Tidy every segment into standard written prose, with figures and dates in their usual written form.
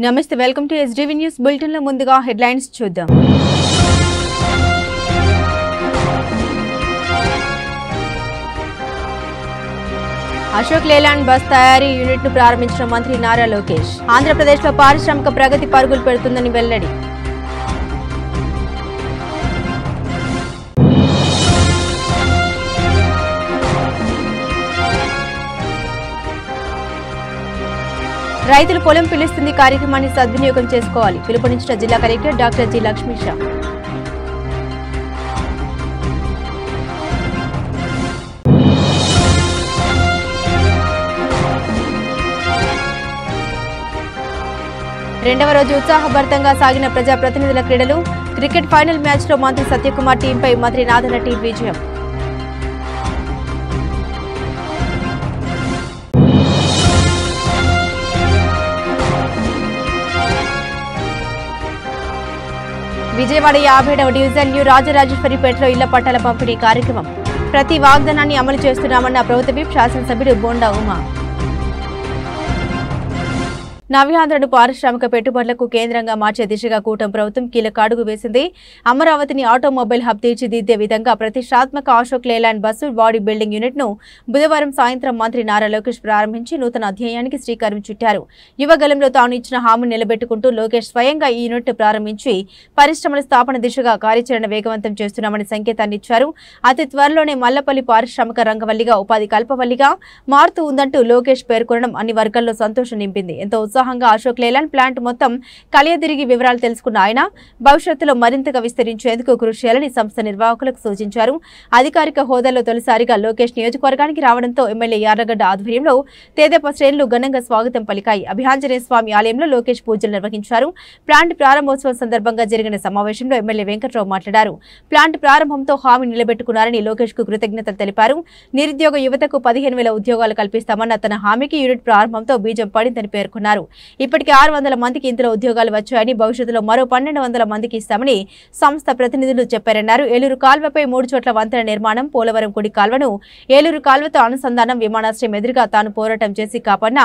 నమస్తే welcome to SDV news bulletin లో ముందుగా హెడ్లైన్స్ చూద్దాం. అశోక్ లేలాండ్ బస్ తయారీ యూనిట్ ను ప్రారంభించిన మంత్రి నారా లోకేష్. ఆంధ్రప్రదేశ్ లో పారిశ్రామిక ప్రగతి పరుగులు పెడుతుందని వెల్లడి. రైతులు పొలం పిలుస్తుంది కార్యక్రమాన్ని సద్వినియోగం చేసుకోవాలి. పిలుపునిచ్చిన జిల్లా కలెక్టర్ డాక్టర్ జి లక్ష్మీషా. రెండవ రోజు ఉత్సాహభరితంగా సాగిన ప్రజాప్రతినిధుల క్రీడలు. క్రికెట్ ఫైనల్ మ్యాచ్ లో మంత్రి సత్యకుమార్ టీంపై మంత్రి నాదన టీం విజయం. విజయవాడ 50వ డివిజన్ న్యూ రాజరాజేశ్వరిపేటలో ఇళ్ల పట్టాల పంపిణీ కార్యక్రమం. ప్రతి వాగ్దానాన్ని అమలు చేస్తున్నామన్న ప్రభుత్వ విప్ శాసనసభ్యుడు బోండా ఉమా. నవ్యాంధ్రను పారిశ్రామిక పెట్టుబడులకు కేంద్రంగా మార్చే దిశగా కూటమి ప్రభుత్వం కీలక అడుగు వేసింది. అమరావతిని ఆటోమొబైల్ హబ్ తీర్చిదిద్దే విధంగా ప్రతిష్టాత్మక Ashok Leyland bus body building unit ను బుధవారం సాయంత్రం మంత్రి నారా లోకేష్ ప్రారంభించి నూతన అధ్యాయానికి శ్రీకారం చుట్టారు. యువగలంలో తాను ఇచ్చిన హామీని నిలబెట్టుకుంటూ లోకేష్ స్వయంగా ఈ యూనిట్ ను ప్రారంభించి పరిశ్రమల స్థాపన దిశగా కార్యాచరణ వేగవంతం చేస్తున్నామని సంకేతాన్ని ఇచ్చారు. అతి త్వరలోనే మల్లపల్లి పారిశ్రామిక రంగవల్లిగా ఉపాధి కల్పవల్లిగా మారుతూ ఉందంటూ లోకేష్ పేర్కొనడం అన్ని వర్గాల్లో సంతోషం నింపింది. ఎంతో ఉత్సాహంగా అశోక్ లేలాండ్ ప్లాంట్ మొత్తం కలియదిరిగి వివరాలు తెలుసుకున్న ఆయన భవిష్యత్తులో మరింతగా విస్తరించేందుకు కృషి చేయాలని సంస్థ నిర్వాహకులకు సూచించారు. అధికారిక హోదాలో తొలిసారిగా లోకేష్ నియోజకవర్గానికి రావడంతో ఎమ్మెల్యే యార్లగడ్డ ఆధ్వర్యంలో తెదేపా శ్రేణులు ఘనంగా స్వాగతం పలికాయి. అభియాంజనేయ స్వామి ఆలయంలో లోకేష్ పూజలు నిర్వహించారు. ప్లాంట్ ప్రారంభోత్సవం సందర్భంగా జరిగిన సమావేశంలో ఎమ్మెల్యే వెంకట్రావు మాట్లాడారు. ప్లాంట్ ప్రారంభంతో హామీ నిలబెట్టుకున్నారని లోకేష్ కు కృతజ్ఞతలు తెలిపారు. నిరుద్యోగ యువతకు 15,000 ఉద్యోగాలు కల్పిస్తామన్న తన హామీకి యూనిట్ ప్రారంభంతో బీజం పడిందని పేర్కొన్నారు. ఇప్పటికే 600 మందికి ఇందులో ఉద్యోగాలు వచ్చాయని భవిష్యత్తులో మరో 1,200 మందికి ఇస్తామని సంస్థ ప్రతినిధులు చెప్పారన్నారు. ఏలూరు కాల్వపై 3 చోట్ల వంతెన నిర్మాణం, పోలవరం కుడి కాల్వను ఏలూరు కాల్వతో అనుసంధానం, విమానాశ్రయం ఎదురుగా తాను పోరాటం చేసి కాపాడిన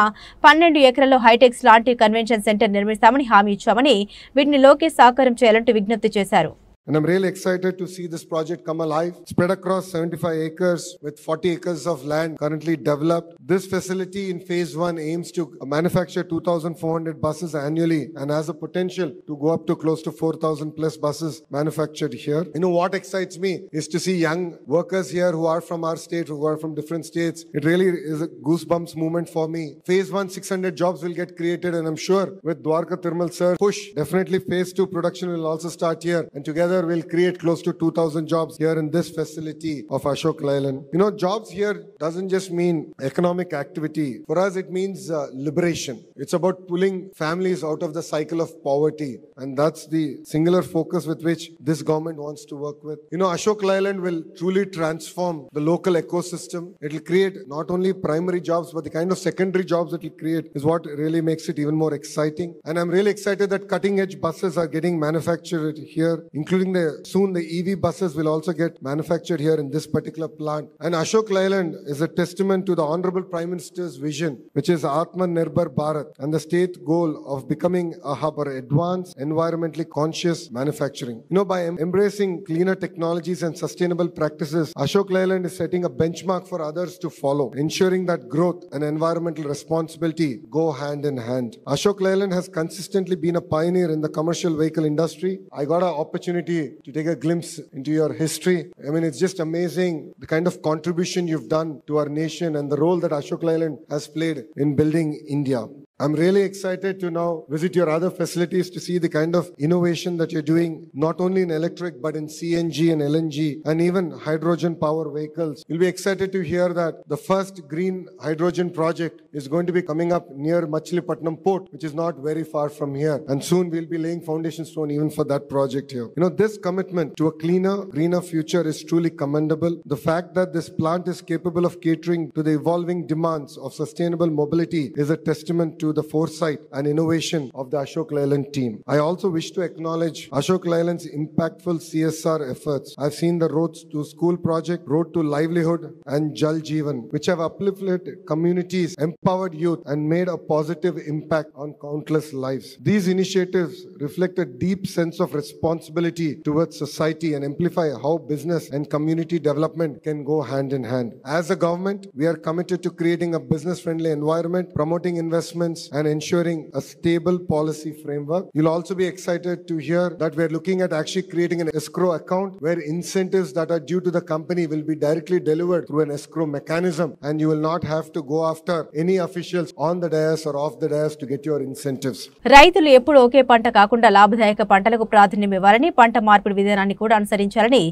12 ఎకరాల్లో హైటెక్స్ లాంటి కన్వెన్షన్ సెంటర్ నిర్మిస్తామని హామీ ఇచ్చామని వీటిని లోకేష్ సాకారం చేయాలంటూ విజ్ఞప్తి చేశారు. And I'm really excited to see this project come alive. Spread across 75 acres with 40 acres of land currently developed. This facility in phase 1 aims to manufacture 2,400 buses annually and has a potential to go up to close to 4,000 plus buses manufactured here. You know what excites me is to see young workers here who are from our state, who are from different states. It really is a goosebumps moment for me. Phase 1, 600 jobs will get created, and I'm sure with Dwarka Tirmal sir push, definitely phase 2 production will also start here, and together will create close to 2,000 jobs here in this facility of Ashok Leyland. You know, jobs here doesn't just mean economic activity. For us, it means liberation. It's about pulling families out of the cycle of poverty. And that's the singular focus with which this government wants to work with. You know, Ashok Leyland will truly transform the local ecosystem. It will create not only primary jobs, but the kind of secondary jobs it will create is what really makes it even more exciting. And I'm really excited that cutting edge buses are getting manufactured here, including soon the EV buses will also get manufactured here in this particular plant. And Ashok Leyland is a testament to the Honorable Prime Minister's vision, which is Atmanirbhar Bharat, and the state goal of becoming a hub for advanced, environmentally conscious manufacturing. You know, by embracing cleaner technologies and sustainable practices, Ashok Leyland is setting a benchmark for others to follow, ensuring that growth and environmental responsibility go hand in hand. Ashok Leyland has consistently been a pioneer in the commercial vehicle industry. I got an opportunity to take a glimpse into your history. I mean, it's just amazing the kind of contribution you've done to our nation and the role that Ashok Leyland has played in building India. I'm really excited to now visit your other facilities to see the kind of innovation that you're doing, not only in electric, but in CNG and LNG and even hydrogen power vehicles. You'll be excited to hear that the first green hydrogen project is going to be coming up near Machilipatnam port, which is not very far from here. And soon we'll be laying foundation stone even for that project here. You know, this commitment to a cleaner, greener future is truly commendable. The fact that this plant is capable of catering to the evolving demands of sustainable mobility is a testament to to the foresight and innovation of the Ashok Leyland team. I also wish to acknowledge Ashok Leyland's impactful CSR efforts. I've seen the Roads to School project, Road to Livelihood, and Jal Jeevan, which have uplifted communities, empowered youth, and made a positive impact on countless lives. These initiatives reflect a deep sense of responsibility towards society and amplify how business and community development can go hand in hand. As a government, we are committed to creating a business-friendly environment, promoting investments, and ensuring a stable policy framework. You'll also be excited to hear that we're looking at actually creating an escrow account where incentives that are due to the company will be directly delivered through an escrow mechanism, and you will not have to go after any officials on the dais or off the dais to get your incentives. రైతులు ఎప్పుడు ఒకే పంట కాకుండా లాభదాయక పంటలకు ప్రాధాన్యం ఇవ్వాలని, పంట మార్పిడి విధానాన్ని కూడా అనుసరించాలని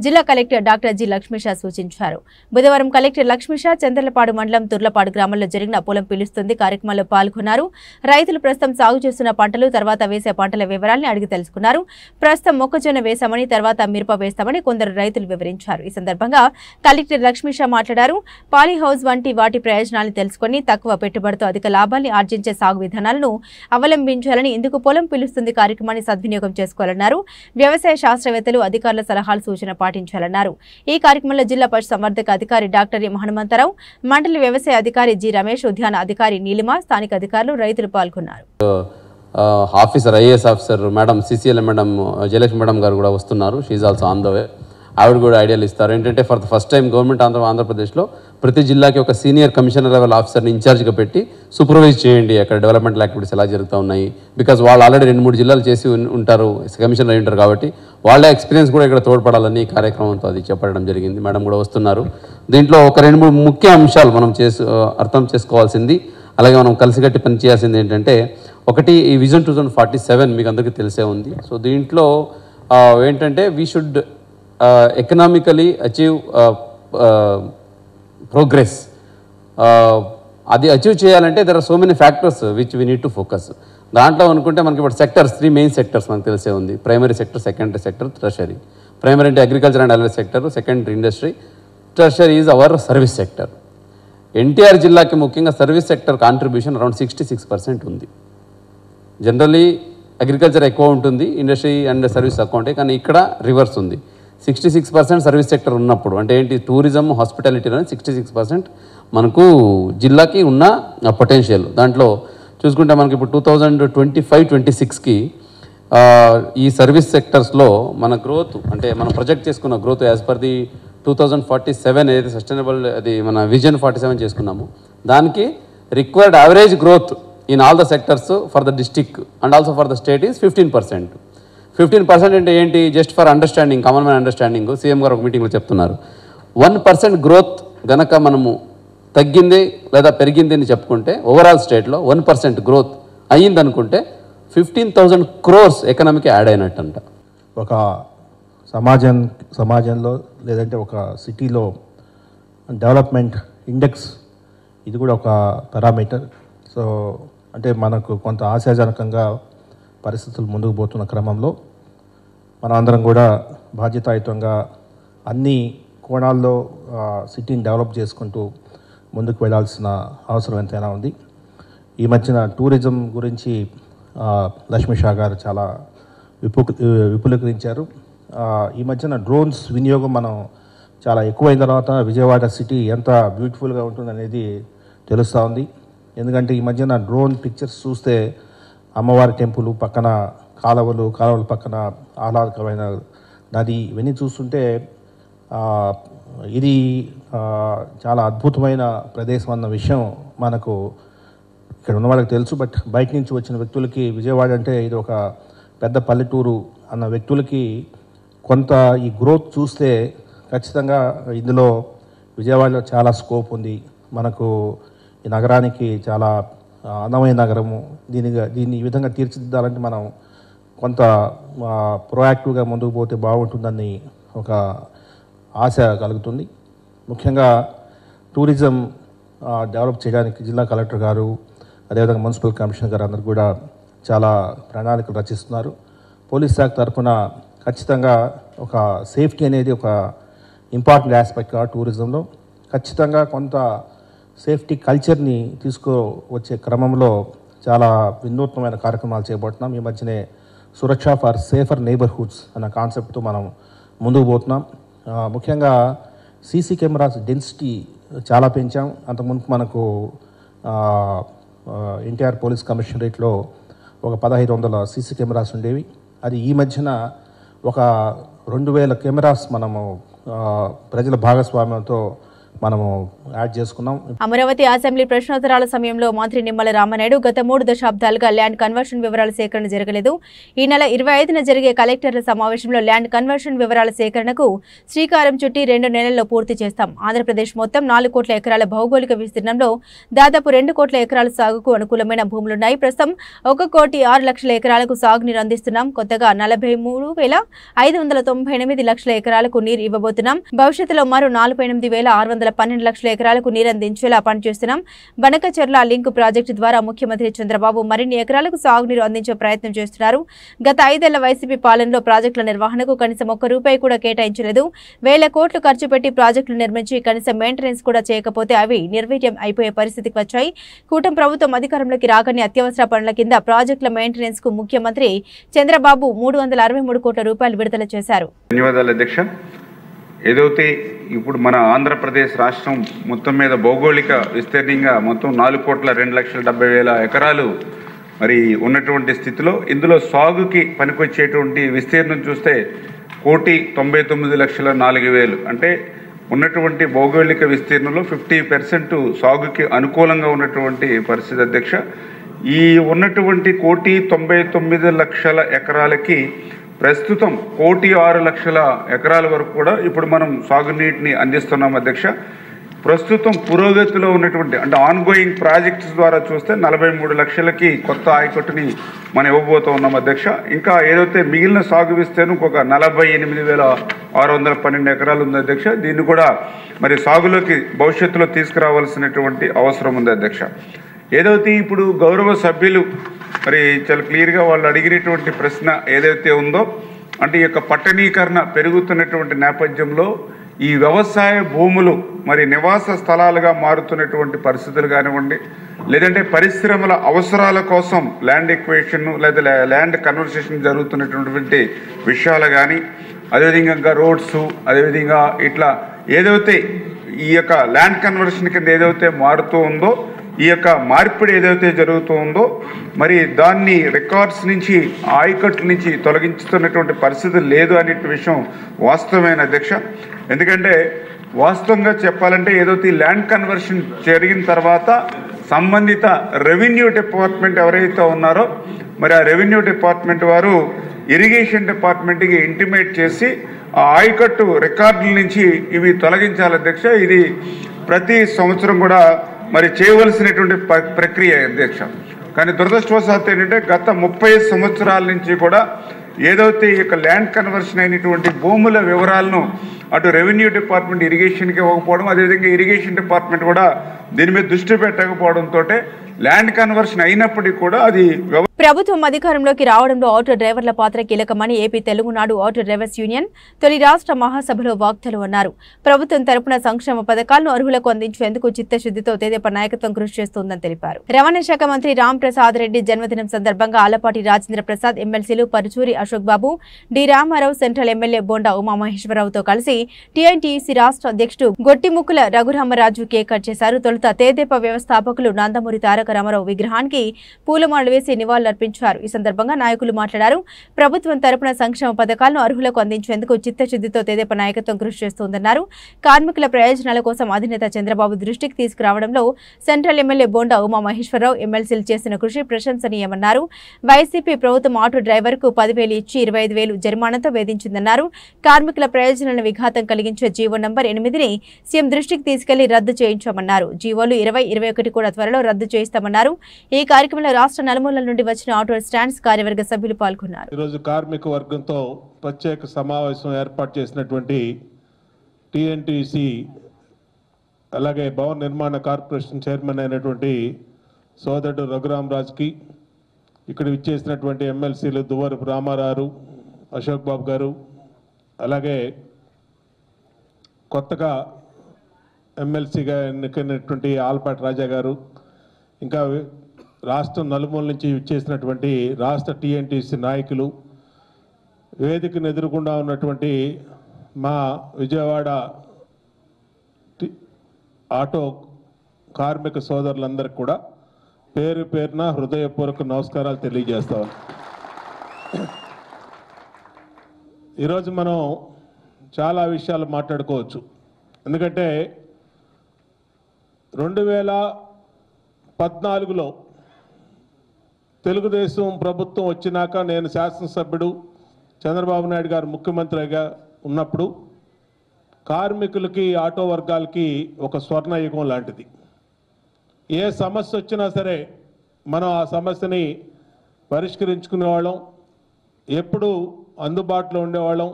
జిల్లా కలెక్టర్ డాక్టర్ జి లక్ష్మీషా సూచించారు. బుధవారం కలెక్టర్ లక్ష్మీషా చంద్రలపాడు మండలం తుర్లపాడు గ్రామంలో జరిగిన పొలం పిలుస్తుంది కార్యక్రమంలో పాల్గొన్నారు. రైతులు ప్రస్తుతం సాగు చేస్తున్న పంటలు, తర్వాత వేసే పంటల వివరాలను అడిగి తెలుసుకున్నారు. ప్రస్తుతం మొక్కజొన్న వేశామని, తర్వాత మిరప వేస్తామని కొందరు రైతులు వివరించారు. ఈ సందర్భంగా కలెక్టర్ లక్ష్మీషా మాట్లాడారు. పాలీ హౌస్ వంటి వాటి ప్రయోజనాలను తెలుసుకుని తక్కువ పెట్టుబడితో అధిక లాభాన్ని ఆర్జించే సాగు విధానాలను అవలంబించాలని, ఇందుకు పొలం పిలుస్తుంది కార్యక్రమాన్ని సద్వినియోగం చేసుకోవాలన్నారు. వ్యవసాయ శాస్త్రవేత్తలు, అధికారుల సలహాలు, సూచన పాటించాలన్నారు. ఈ కార్యక్రమంలో జిల్లా పశు సంవర్ధక అధికారి డాక్టర్ ఎం హనుమంతరావు, మండలి వ్యవసాయ అధికారి జి రమేష్, ఉద్యాన అధికారి నీలిమ, స్థానిక అధికారులు, రైతులు పాల్గొన్నారు. Officer IAS officer madam CCL madam Jayalakshmi madam గారు కూడా వస్తున్నారు. She also on the way. ఆవిడ కూడా ఐడియాలు ఇస్తారు. ఏంటంటే for the first time government ఆంధ్రప్రదేశ్లో ప్రతి జిల్లాకి ఒక సీనియర్ కమిషనర్ లెవెల్ ఆఫీసర్ని ఇన్ఛార్జ్గా పెట్టి సూపర్వైజ్ చేయండి అక్కడ డెవలప్మెంటల్ యాక్టివిటీస్ ఎలా జరుగుతూ ఉన్నాయి. బికాజ్ వాళ్ళు ఆల్రెడీ 2-3 జిల్లాలు చేసి ఉంటారు, కమిషనర్ అయి ఉంటారు. కాబట్టి వాళ్ళ ఎక్స్పీరియన్స్ కూడా ఇక్కడ తోడ్పడాలని ఈ కార్యక్రమంతో అది చెప్పడం జరిగింది. మేడం కూడా వస్తున్నారు. దీంట్లో ఒక 2-3 ముఖ్య అంశాలు మనం అర్థం చేసుకోవాల్సింది, అలాగే మనం కలిసికట్టి పనిచేయాల్సింది ఏంటంటే, ఒకటి ఈ విజన్ 2047 మీకు అందరికీ తెలిసే ఉంది. సో దీంట్లో ఏంటంటే we should economically achieve progress. అది అచీవ్ చేయాలంటే there are so many factors which we need to focus. దాంట్లో అనుకుంటే మనకి ఇప్పుడు సెక్టర్స్ 3 మెయిన్ సెక్టర్స్ మనకు తెలిసే ఉంది. Primary sector, secondary sector, tertiary. Primary అంటే agriculture and agri sector, secondary industry, tertiary is our service sector. NTR జిల్లాకి ముఖ్యంగా సర్వీస్ సెక్టర్ కాంట్రిబ్యూషన్ అరౌండ్ 66% ఉంది. జనరలీ అగ్రికల్చర్ ఎక్కువ ఉంటుంది, ఇండస్ట్రీ అండ్ సర్వీస్ తక్కువ ఉంటాయి. కానీ ఇక్కడ రివర్స్ ఉంది. 66% సర్వీస్ సెక్టర్ ఉన్నప్పుడు అంటే ఏంటి, టూరిజం, హాస్పిటాలిటీలో 66% మనకు జిల్లాకి ఉన్న పొటెన్షియల్. దాంట్లో చూసుకుంటే మనకి ఇప్పుడు 2025-26కి ఈ సర్వీస్ సెక్టర్స్లో మన గ్రోత్ అంటే మనం ప్రొజెక్ట్ చేసుకున్న గ్రోత్ యాజ్ పర్ ది 2047 ఏదైతే సస్టైనబుల్ అది మన విజన్ 47 చేసుకున్నాము, దానికి required average growth in all the sectors for the district and also for the state is 15%. 15% అంటే ఏంటి, just for understanding, common man understanding, CM గారు ఒక మీటింగ్లో చెప్తున్నారు. 1% గ్రోత్ గనక మనము తగ్గింది లేదా పెరిగింది అని చెప్పుకుంటే ఓవరాల్ స్టేట్లో 1% గ్రోత్ అయ్యింది అనుకుంటే 15,000 crores ఎకనామీకి యాడ్ అయినట్టంట. ఒక సమాజంలో లేదంటే ఒక సిటీలో డెవలప్మెంట్ ఇండెక్స్ ఇది కూడా ఒక పారామీటర్. సో అంటే మనకు కొంత ఆశాజనకంగా పరిస్థితులు ముందుకు పోతున్న క్రమంలో మనం అందరం కూడా బాధ్యతాయుతంగా అన్ని కోణాల్లో సిటీని డెవలప్ చేసుకుంటూ ముందుకు వెళ్ళాల్సిన అవసరం ఎంతైనా ఉంది. ఈ మధ్యన టూరిజం గురించి లక్ష్మీషా గారు చాలా విపులీకరించారు. ఈ మధ్యన డ్రోన్స్ వినియోగం మనం చాలా ఎక్కువైన తర్వాత విజయవాడ సిటీ ఎంత బ్యూటిఫుల్గా ఉంటుందనేది తెలుస్తూ ఉంది. ఎందుకంటే ఈ మధ్యన డ్రోన్ పిక్చర్స్ చూస్తే అమ్మవారి టెంపుల్ పక్కన కాలువల పక్కన ఆహ్లాదకరమైన నది ఇవన్నీ చూస్తుంటే ఇది చాలా అద్భుతమైన ప్రదేశం అన్న విషయం మనకు ఇక్కడ ఉన్న వాళ్ళకి తెలుసు. బట్ బయట నుంచి వచ్చిన వ్యక్తులకి విజయవాడ అంటే ఇది ఒక పెద్ద పల్లెటూరు అన్న వ్యక్తులకి కొంత ఈ గ్రోత్ చూస్తే ఖచ్చితంగా ఇందులో విజయవాడలో చాలా స్కోప్ ఉంది. మనకు ఈ నగరానికి చాలా అందమైన నగరము, దీన్ని ఈ విధంగా తీర్చిదిద్దాలంటే మనం కొంత ప్రొయాక్టివ్గా ముందుకు పోతే బాగుంటుందని ఒక ఆశ కలుగుతుంది. ముఖ్యంగా టూరిజం డెవలప్ చేయడానికి జిల్లా కలెక్టర్ గారు, అదేవిధంగా మున్సిపల్ కమిషనర్ గారు అందరూ కూడా చాలా ప్రణాళికలు రచిస్తున్నారు. పోలీస్ శాఖ తరఫున ఖచ్చితంగా ఒక సేఫ్టీ అనేది ఒక ఇంపార్టెంట్ ఆస్పెక్ట్ టూరిజంలో. ఖచ్చితంగా కొంత సేఫ్టీ కల్చర్ని తీసుకువచ్చే క్రమంలో చాలా వినూత్నమైన కార్యక్రమాలు చేపడుతున్నాం. ఈ మధ్యనే సురక్ష ఫర్ సేఫర్ నైబర్హుడ్స్ అన్న కాన్సెప్ట్తో మనం ముందుకు పోతున్నాం. ముఖ్యంగా సీసీ కెమెరాస్ డెన్సిటీ చాలా పెంచాం. అంతకుముందు మనకు ఎన్టీఆర్ పోలీస్ కమిషనరేట్లో ఒక 1500 సీసీ కెమెరాస్ ఉండేవి. అది ఈ మధ్యన ఒక 2000 కెమెరాస్ మనము ప్రజల భాగస్వామ్యంతో మనము యాడ్ చేసుకున్నాం. అమరావతి అసెంబ్లీ ప్రశ్నోత్తరాల సమయంలో మంత్రి నిమ్మల రామనాయుడు గత 3 దశాబ్దాలుగా ల్యాండ్ కన్వర్షన్ వివరాల సేకరణ జరగలేదు. ఈ నెల 25న జరిగే కలెక్టర్ల సమావేశంలో ల్యాండ్ కన్వర్షన్ వివరాల సేకరణకు శ్రీకారం చుట్టి 2 నెలల్లో పూర్తి చేస్తాం. ఆంధ్రప్రదేశ్ మొత్తం 4 కోట్ల ఎకరాల భౌగోళిక విస్తీర్ణంలో దాదాపు 2 కోట్ల ఎకరాల సాగుకు అనుకూలమైన భూములున్నాయి. ప్రస్తుతం 1,06,00,000 ఎకరాలకు సాగునీరు అందిస్తున్నాం. కొత్తగా 43,598 లక్షల ఎకరాలకు నీరు ఇవ్వబోతున్నాం. భవిష్యత్తులో మరో 48,612 లక్షల ఎకరాలకు నీరందించేలా పనిచేస్తున్నాం. బనకచెర్ల లింక్ ప్రాజెక్టు ద్వారా ముఖ్యమంత్రి చంద్రబాబు మరిన్ని ఎకరాలకు సాగునీరు అందించే ప్రయత్నం చేస్తున్నారు. గత 5 ఏళ్ల వైసీపీ పాలనలో ప్రాజెక్టుల నిర్వహణకు కనీసం ₹1 కూడా కేటాయించలేదు. 1,000 కోట్లు ఖర్చు పెట్టి ప్రాజెక్టులు నిర్మించి కనీసం మెయింటెనెన్స్ కూడా చేయకపోతే అవి నిర్వీర్యం అయిపోయే పరిస్థితికి వచ్చాయి. కూటమి ప్రభుత్వం అధికారంలోకి రాగానే అత్యవసర పనుల కింద ప్రాజెక్టుల మెయింటెనెన్స్ కు ముఖ్యమంత్రి చంద్రబాబు ₹363 కోట్ల విడుదల చేశారు. ధన్యవాదాలు అధ్యక్ష. ఏదైతే ఇప్పుడు మన ఆంధ్రప్రదేశ్ రాష్ట్రం మొత్తం మీద భౌగోళిక విస్తీర్ణంగా మొత్తం 4,02,70,000 ఎకరాలు మరి ఉన్నటువంటి స్థితిలో ఇందులో సాగుకి పనికొచ్చేటువంటి విస్తీర్ణం చూస్తే 1,99,04,000 అంటే ఉన్నటువంటి భౌగోళిక విస్తీర్ణంలో 50% సాగుకి అనుకూలంగా ఉన్నటువంటి పరిస్థితి అధ్యక్ష. ఈ ఉన్నటువంటి 1,99,00,000 ఎకరాలకి ప్రస్తుతం 1,06,00,000 ఎకరాల వరకు కూడా ఇప్పుడు మనం సాగునీటిని అందిస్తున్నాం అధ్యక్ష. ప్రస్తుతం పురోగతిలో ఉన్నటువంటి అంటే ఆన్గోయింగ్ ప్రాజెక్ట్స్ ద్వారా చూస్తే 43 లక్షలకి కొత్త ఆయకట్టుని మనం ఇవ్వబోతూ ఉన్నాం అధ్యక్ష. ఇంకా ఏదైతే మిగిలిన సాగు విస్తీర్ణం ఇంకొక 48,612 ఎకరాలు ఉంది అధ్యక్ష. దీన్ని కూడా మరి సాగులోకి భవిష్యత్తులో తీసుకురావాల్సినటువంటి అవసరం ఉంది అధ్యక్ష. ఏదైతే ఇప్పుడు గౌరవ సభ్యులు మరి చాలా క్లియర్గా వాళ్ళు అడిగినటువంటి ప్రశ్న ఏదైతే ఉందో అంటే ఈ యొక్క పట్టణీకరణ పెరుగుతున్నటువంటి నేపథ్యంలో ఈ వ్యవసాయ భూములు మరి నివాస స్థలాలుగా మారుతున్నటువంటి పరిస్థితులు కానివ్వండి, లేదంటే పరిశ్రమల అవసరాల కోసం ల్యాండ్ ఎక్వేషన్ లేదా ల్యాండ్ కన్వర్సేషన్ జరుగుతున్నటువంటి విషయాలు కానీ, అదేవిధంగా రోడ్స్, అదేవిధంగా ఇట్లా ఏదైతే ఈ యొక్క ల్యాండ్ కన్వర్షన్ కింద ఏదైతే మారుతూ ఉందో ఈ యొక్క మార్పిడి ఏదైతే జరుగుతూ ఉందో మరి దాన్ని రికార్డ్స్ నుంచి ఆయకట్ల నుంచి తొలగించుతున్నటువంటి పరిస్థితి లేదు అనే విషయం వాస్తవమైన అధ్యక్ష. ఎందుకంటే వాస్తవంగా చెప్పాలంటే ఏదైతే ల్యాండ్ కన్వర్షన్ జరిగిన తర్వాత సంబంధిత రెవెన్యూ డిపార్ట్మెంట్ ఎవరైతే ఉన్నారో మరి ఆ రెవెన్యూ డిపార్ట్మెంట్ వారు ఇరిగేషన్ డిపార్ట్మెంట్కి ఇంటిమేట్ చేసి ఆ ఆయకట్టు రికార్డుల నుంచి ఇవి తొలగించాలి అధ్యక్ష. ఇది ప్రతి సంవత్సరం కూడా మరి చేయవలసినటువంటి ప్రక్రియ అధ్యక్ష. కానీ దురదృష్టవశాత్తు ఏంటంటే గత 30 సంవత్సరాల నుంచి కూడా ఏదైతే ఈ యొక్క ల్యాండ్ కన్వర్షన్ అయినటువంటి భూముల వివరాలను అటు రెవెన్యూ డిపార్ట్మెంట్ ఇరిగేషన్కి ఇవ్వకపోవడం, అదేవిధంగా ఇరిగేషన్ డిపార్ట్మెంట్ కూడా దీని మీద దృష్టి పెట్టకపోవడంతో ల్యాండ్ కన్వర్షన్ అయినప్పటికీ కూడా అది ప్రభుత్వం అధికారంలోకి రావడంలో ఆటో డ్రైవర్ల పాత్ర కీలకమని AP Telugunadu auto drivers union తొలి రాష్ట్ర మహాసభలో వక్తలు అన్నారు. ప్రభుత్వం తరపున సంక్షేమ పథకాలను అర్హులకు అందించేందుకు చిత్తశుద్ధితో తెదేపా నాయకత్వం కృషి చేస్తోందని తెలిపారు. రవాణా శాఖ మంత్రి రామ్ ప్రసాద్ రెడ్డి జన్మదినం సందర్భంగా ఆలపాటి రాజేంద్ర ప్రసాద్, ఎమ్మెల్సీలు Paruchuri Ashok Babu, D Ramarao, central MLA Bonda ఉమామహేశ్వరరావుతో కలిసి టీఐటీసీ రాష్ట్ర అధ్యక్షుడు గొట్టిముక్కుల రఘురామరాజు కేక్ కట్ చేశారు. తొలుత తెదేపా వ్యవస్థాపకులు నందమూరి తారక రామారావు విగ్రహానికి పూలమాలలు వేసి నివాళులర్పించారు. ఈ సందర్భంగా నాయకులు మాట్లాడారు. ప్రభుత్వం తరపున సంక్షేమ పథకాలను అర్హులకు అందించేందుకు చిత్తశుద్ధితో తెదేపా నాయకత్వం కృషి చేస్తోందన్నారు. కార్మికుల ప్రయోజనాల కోసం అధినేత చంద్రబాబు దృష్టికి తీసుకురావడంలో సెంట్రల్ ఎమ్మెల్యే బోండా ఉమామహేశ్వరరావు, ఎమ్మెల్సీలు చేసిన కృషి ప్రశంసనీయమన్నారు. వైసీపీ ప్రభుత్వం ఆటో డ్రైవర్కు 10,000 ఇచ్చి 25,000 జరిమానాతో వేధించిందన్నారు. కార్మికుల ప్రయోజనాలను విఘాతం కలిగించే జీవో నంబర్ 8ని సీఎం దృష్టికి తీసుకెళ్లి రద్దు చేయించామన్నారు. జీవోలు 20, 21 కూడా త్వరలో రద్దు చేయిస్తామన్నారు. ఈ కార్యక్రమంలో రాష్ట్ర నలుమూలల నుండి వచ్చిన ఆటో స్టాండ్స్ కార్యవర్గ సభ్యులు పాల్గొన్నారు. ఈరోజు కార్మిక వర్గంతో ప్రత్యేక సమావేశం ఏర్పాటు చేసినటువంటి టీఎన్టీసీ అలాగే భవన నిర్మాణ కార్పొరేషన్ చైర్మన్ అయినటువంటి సోదరుడు రఘురామరాజుకి, ఇక్కడ ఇచ్చేసినటువంటి ఎమ్మెల్సీలు దువ్వరపు రామారావు, అశోక్ బాబు గారు, అలాగే కొత్తగా ఎమ్మెల్సీగా ఎన్నికైనటువంటి ఆలపాటి రాజా గారు, ఇంకా రాష్ట్రం నలుమూల నుంచి ఇచ్చేసినటువంటి రాష్ట్ర టీఎన్టీసీ నాయకులు, వేదికను ఎదురుకుండా ఉన్నటువంటి మా విజయవాడ ఆటో కార్మిక సోదరులందరికీ కూడా పేరు పేరున హృదయపూర్వక నమస్కారాలు తెలియజేస్తాను. ఈరోజు మనం చాలా విషయాలు మాట్లాడుకోవచ్చు. ఎందుకంటే 2014లో తెలుగుదేశం ప్రభుత్వం వచ్చినాక నేను శాసనసభ్యుడు, చంద్రబాబు నాయుడు గారు ముఖ్యమంత్రిగా ఉన్నప్పుడు కార్మికులకి, ఆటో వర్గాలకి ఒక స్వర్ణయుగం లాంటిది. ఏ సమస్య వచ్చినా సరే మనం ఆ సమస్యని పరిష్కరించుకునేవాళ్ళం, ఎప్పుడు అందుబాటులో ఉండేవాళ్ళం.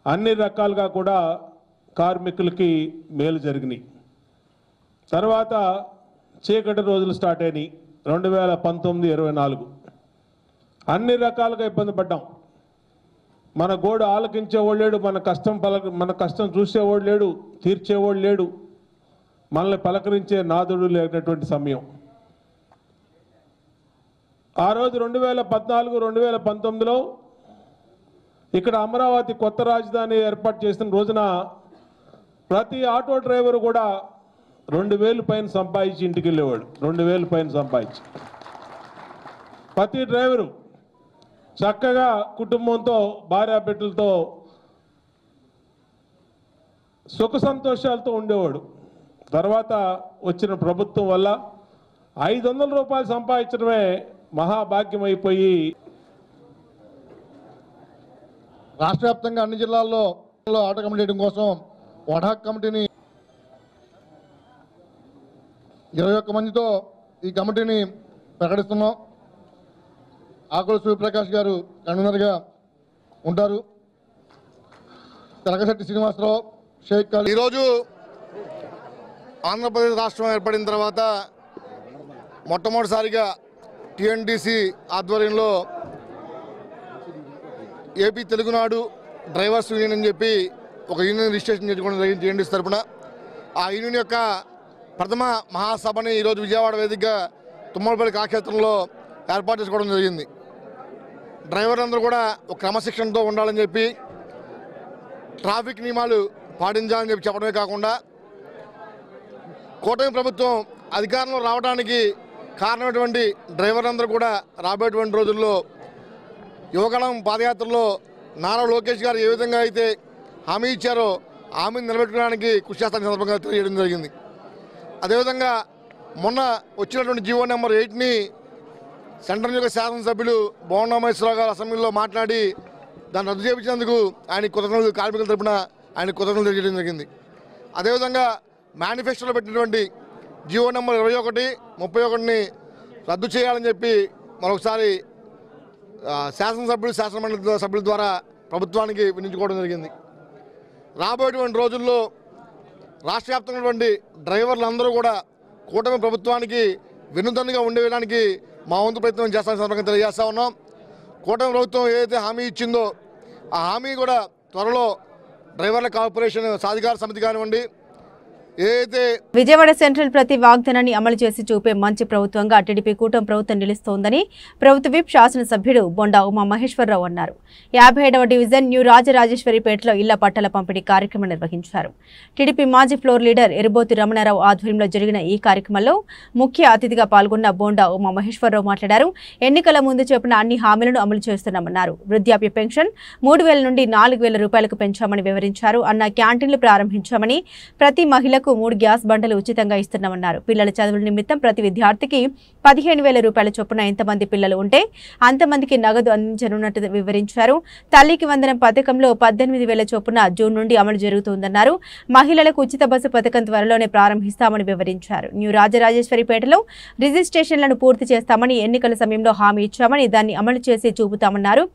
అన్ని రకాలుగా కూడా కార్మికులకి మేలు జరిగినాయి. తర్వాత చీకటి రోజులు స్టార్ట్ అయినాయి 2019-24. అన్ని రకాలుగా ఇబ్బంది పడ్డాం. మన గోడు ఆలకించేవాడు లేడు, మన కష్టం చూసేవాడు లేడు, తీర్చేవాడు లేడు, మనల్ని పలకరించే నాదుడు లేనటువంటి సమయం. ఆ రోజు 2014-2019లో ఇక్కడ అమరావతి కొత్త రాజధాని ఏర్పాటు చేసిన రోజున ప్రతి ఆటో డ్రైవరు కూడా 2000 పైన సంపాదించి ఇంటికి వెళ్ళేవాడు. 2000 పైన సంపాదించి ప్రతి డ్రైవరు చక్కగా కుటుంబంతో, భార్యాబిడ్డలతో సుఖ సంతోషాలతో ఉండేవాడు. తర్వాత వచ్చిన ప్రభుత్వం వల్ల 500 రూపాయలు సంపాదించడమే మహాభాగ్యం అయిపోయి రాష్ట్ర వ్యాప్తంగా అన్ని జిల్లాల్లో ఆటో కమిటీ చేయడం కోసం వడాక్ కమిటీని 21 మందితో ఈ కమిటీని ప్రకటిస్తున్నాం. ఆకుల సూర్యప్రకాష్ గారు కన్వీనర్గా ఉంటారు. తెలకశెట్టి శ్రీనివాసరావు, షేక్ అలీ. ఈరోజు ఆంధ్రప్రదేశ్ రాష్ట్రం ఏర్పడిన తర్వాత మొట్టమొదటిసారిగా టీఎన్టీసీ ఆధ్వర్యంలో ఏపీ తెలుగునాడు డ్రైవర్స్ యూనియన్ అని చెప్పి ఒక యూనియన్ రిజిస్ట్రేషన్ చేసుకోవడం జరిగింది టీఎన్టీసీ తరఫున. ఆ యూనియన్ యొక్క ప్రథమ మహాసభని ఈరోజు విజయవాడ వేదికగా తుమ్మలపల్లి కళాక్షేత్రంలో ఏర్పాటు చేసుకోవడం జరిగింది. డ్రైవర్లందరూ కూడా ఒక క్రమశిక్షణతో ఉండాలని చెప్పి, ట్రాఫిక్ నియమాలు పాటించాలని చెప్పి చెప్పడమే కాకుండా, కూటమి ప్రభుత్వం అధికారంలో రావడానికి కారణమైనటువంటి డ్రైవర్లందరూ కూడా రాబోయేటువంటి రోజుల్లో యువగళం పాదయాత్రలో నారా లోకేష్ గారు ఏ విధంగా అయితే హామీ ఇచ్చారో హామీని నిలబెట్టుకోవడానికి కృషి చేస్తారని సందర్భంగా తెలియజేయడం జరిగింది. అదేవిధంగా మొన్న వచ్చినటువంటి జీవో నెంబర్ 8ని సెంట్రల్ యొక్క శాసనసభ్యులు బోండామేశ్వరరావు గారు అసెంబ్లీలో మాట్లాడి దాన్ని రద్దు చేయించినందుకు ఆయన కృతజ్ఞతలు, కార్మికుల తరపున ఆయన కృతజ్ఞతలు తెలియజేయడం జరిగింది. అదేవిధంగా మేనిఫెస్టోలో పెట్టినటువంటి జీవో నెంబర్ 21, 31ని రద్దు చేయాలని చెప్పి మరొకసారి శాసనమండలి సభ్యుల ద్వారా ప్రభుత్వానికి వినియోగించుకోవడం జరిగింది. రాబోయేటువంటి రోజుల్లో రాష్ట్ర వ్యాప్తంగా ఉన్నటువంటి డ్రైవర్లందరూ కూడా కూటమి ప్రభుత్వానికి వినూతనంగా ఉండేయడానికి మా వంతు ప్రయత్నం చేస్తామని సందర్భంగా తెలియజేస్తా ఉన్నాం. కూటమి ప్రభుత్వం ఏదైతే హామీ ఇచ్చిందో ఆ హామీ కూడా త్వరలో డ్రైవర్ల కార్పొరేషన్ సాధికార సమితి కానివ్వండి, ఏదైతే విజయవాడ సెంట్రల్ ప్రతి వాగ్దానాన్ని అమలు చేసి చూపే మంచి ప్రభుత్వంగా టీడీపీ కూటమి ప్రభుత్వం నిలుస్తోందని ప్రభుత్వ విప్ శాసనసభ్యుడు బొండా ఉమామహేశ్వరరావు అన్నారు. 57వ డివిజన్ న్యూ రాజరాజేశ్వరిపేటలో ఇళ్ల పట్టాల పంపిణీ కార్యక్రమం నిర్వహించారు. టీడీపీ మాజీ ఫ్లోర్ లీడర్ ఎరుబోతు రమణారావు ఆధ్వర్యంలో జరిగిన ఈ కార్యక్రమంలో ముఖ్య అతిథిగా పాల్గొన్న బొండా ఉమామహేశ్వరరావు మాట్లాడారు. ఎన్నికల ముందు చెప్పిన అన్ని హామీలను అమలు చేస్తున్నామన్నారు. వృద్ధాప్య పెన్షన్ 3000 నుండి 4000 రూపాయలకు పెంచామని వివరించారు. అన్న క్యాంటీన్లు ప్రారంభించామని, ప్రతి మహిళకు 3 గ్యాస్ బండలు ఉచితంగా ఇస్తున్నామన్నారు. పిల్లల చదువుల నిమిత్తం ప్రతి విద్యార్థికి 15,000 రూపాయల చొప్పున ఎంతమంది పిల్లలు ఉంటే అంతమందికి నగదు అందించనున్నట్టు వివరించారు. తల్లికి వందనం పథకంలో 18,000 చొప్పున జూన్ నుండి అమలు జరుగుతుందన్నారు. మహిళలకు ఉచిత బస్సు పథకం త్వరలోనే ప్రారంభిస్తామని వివరించారు. న్యూ రాజరాజేశ్వరిపేటలో రిజిస్ట్రేషన్లను పూర్తి చేస్తామని, ఎన్నికల సమయంలో హామీ ఇచ్చామని దాన్ని అమలు చేసి చూపుతామన్నారు.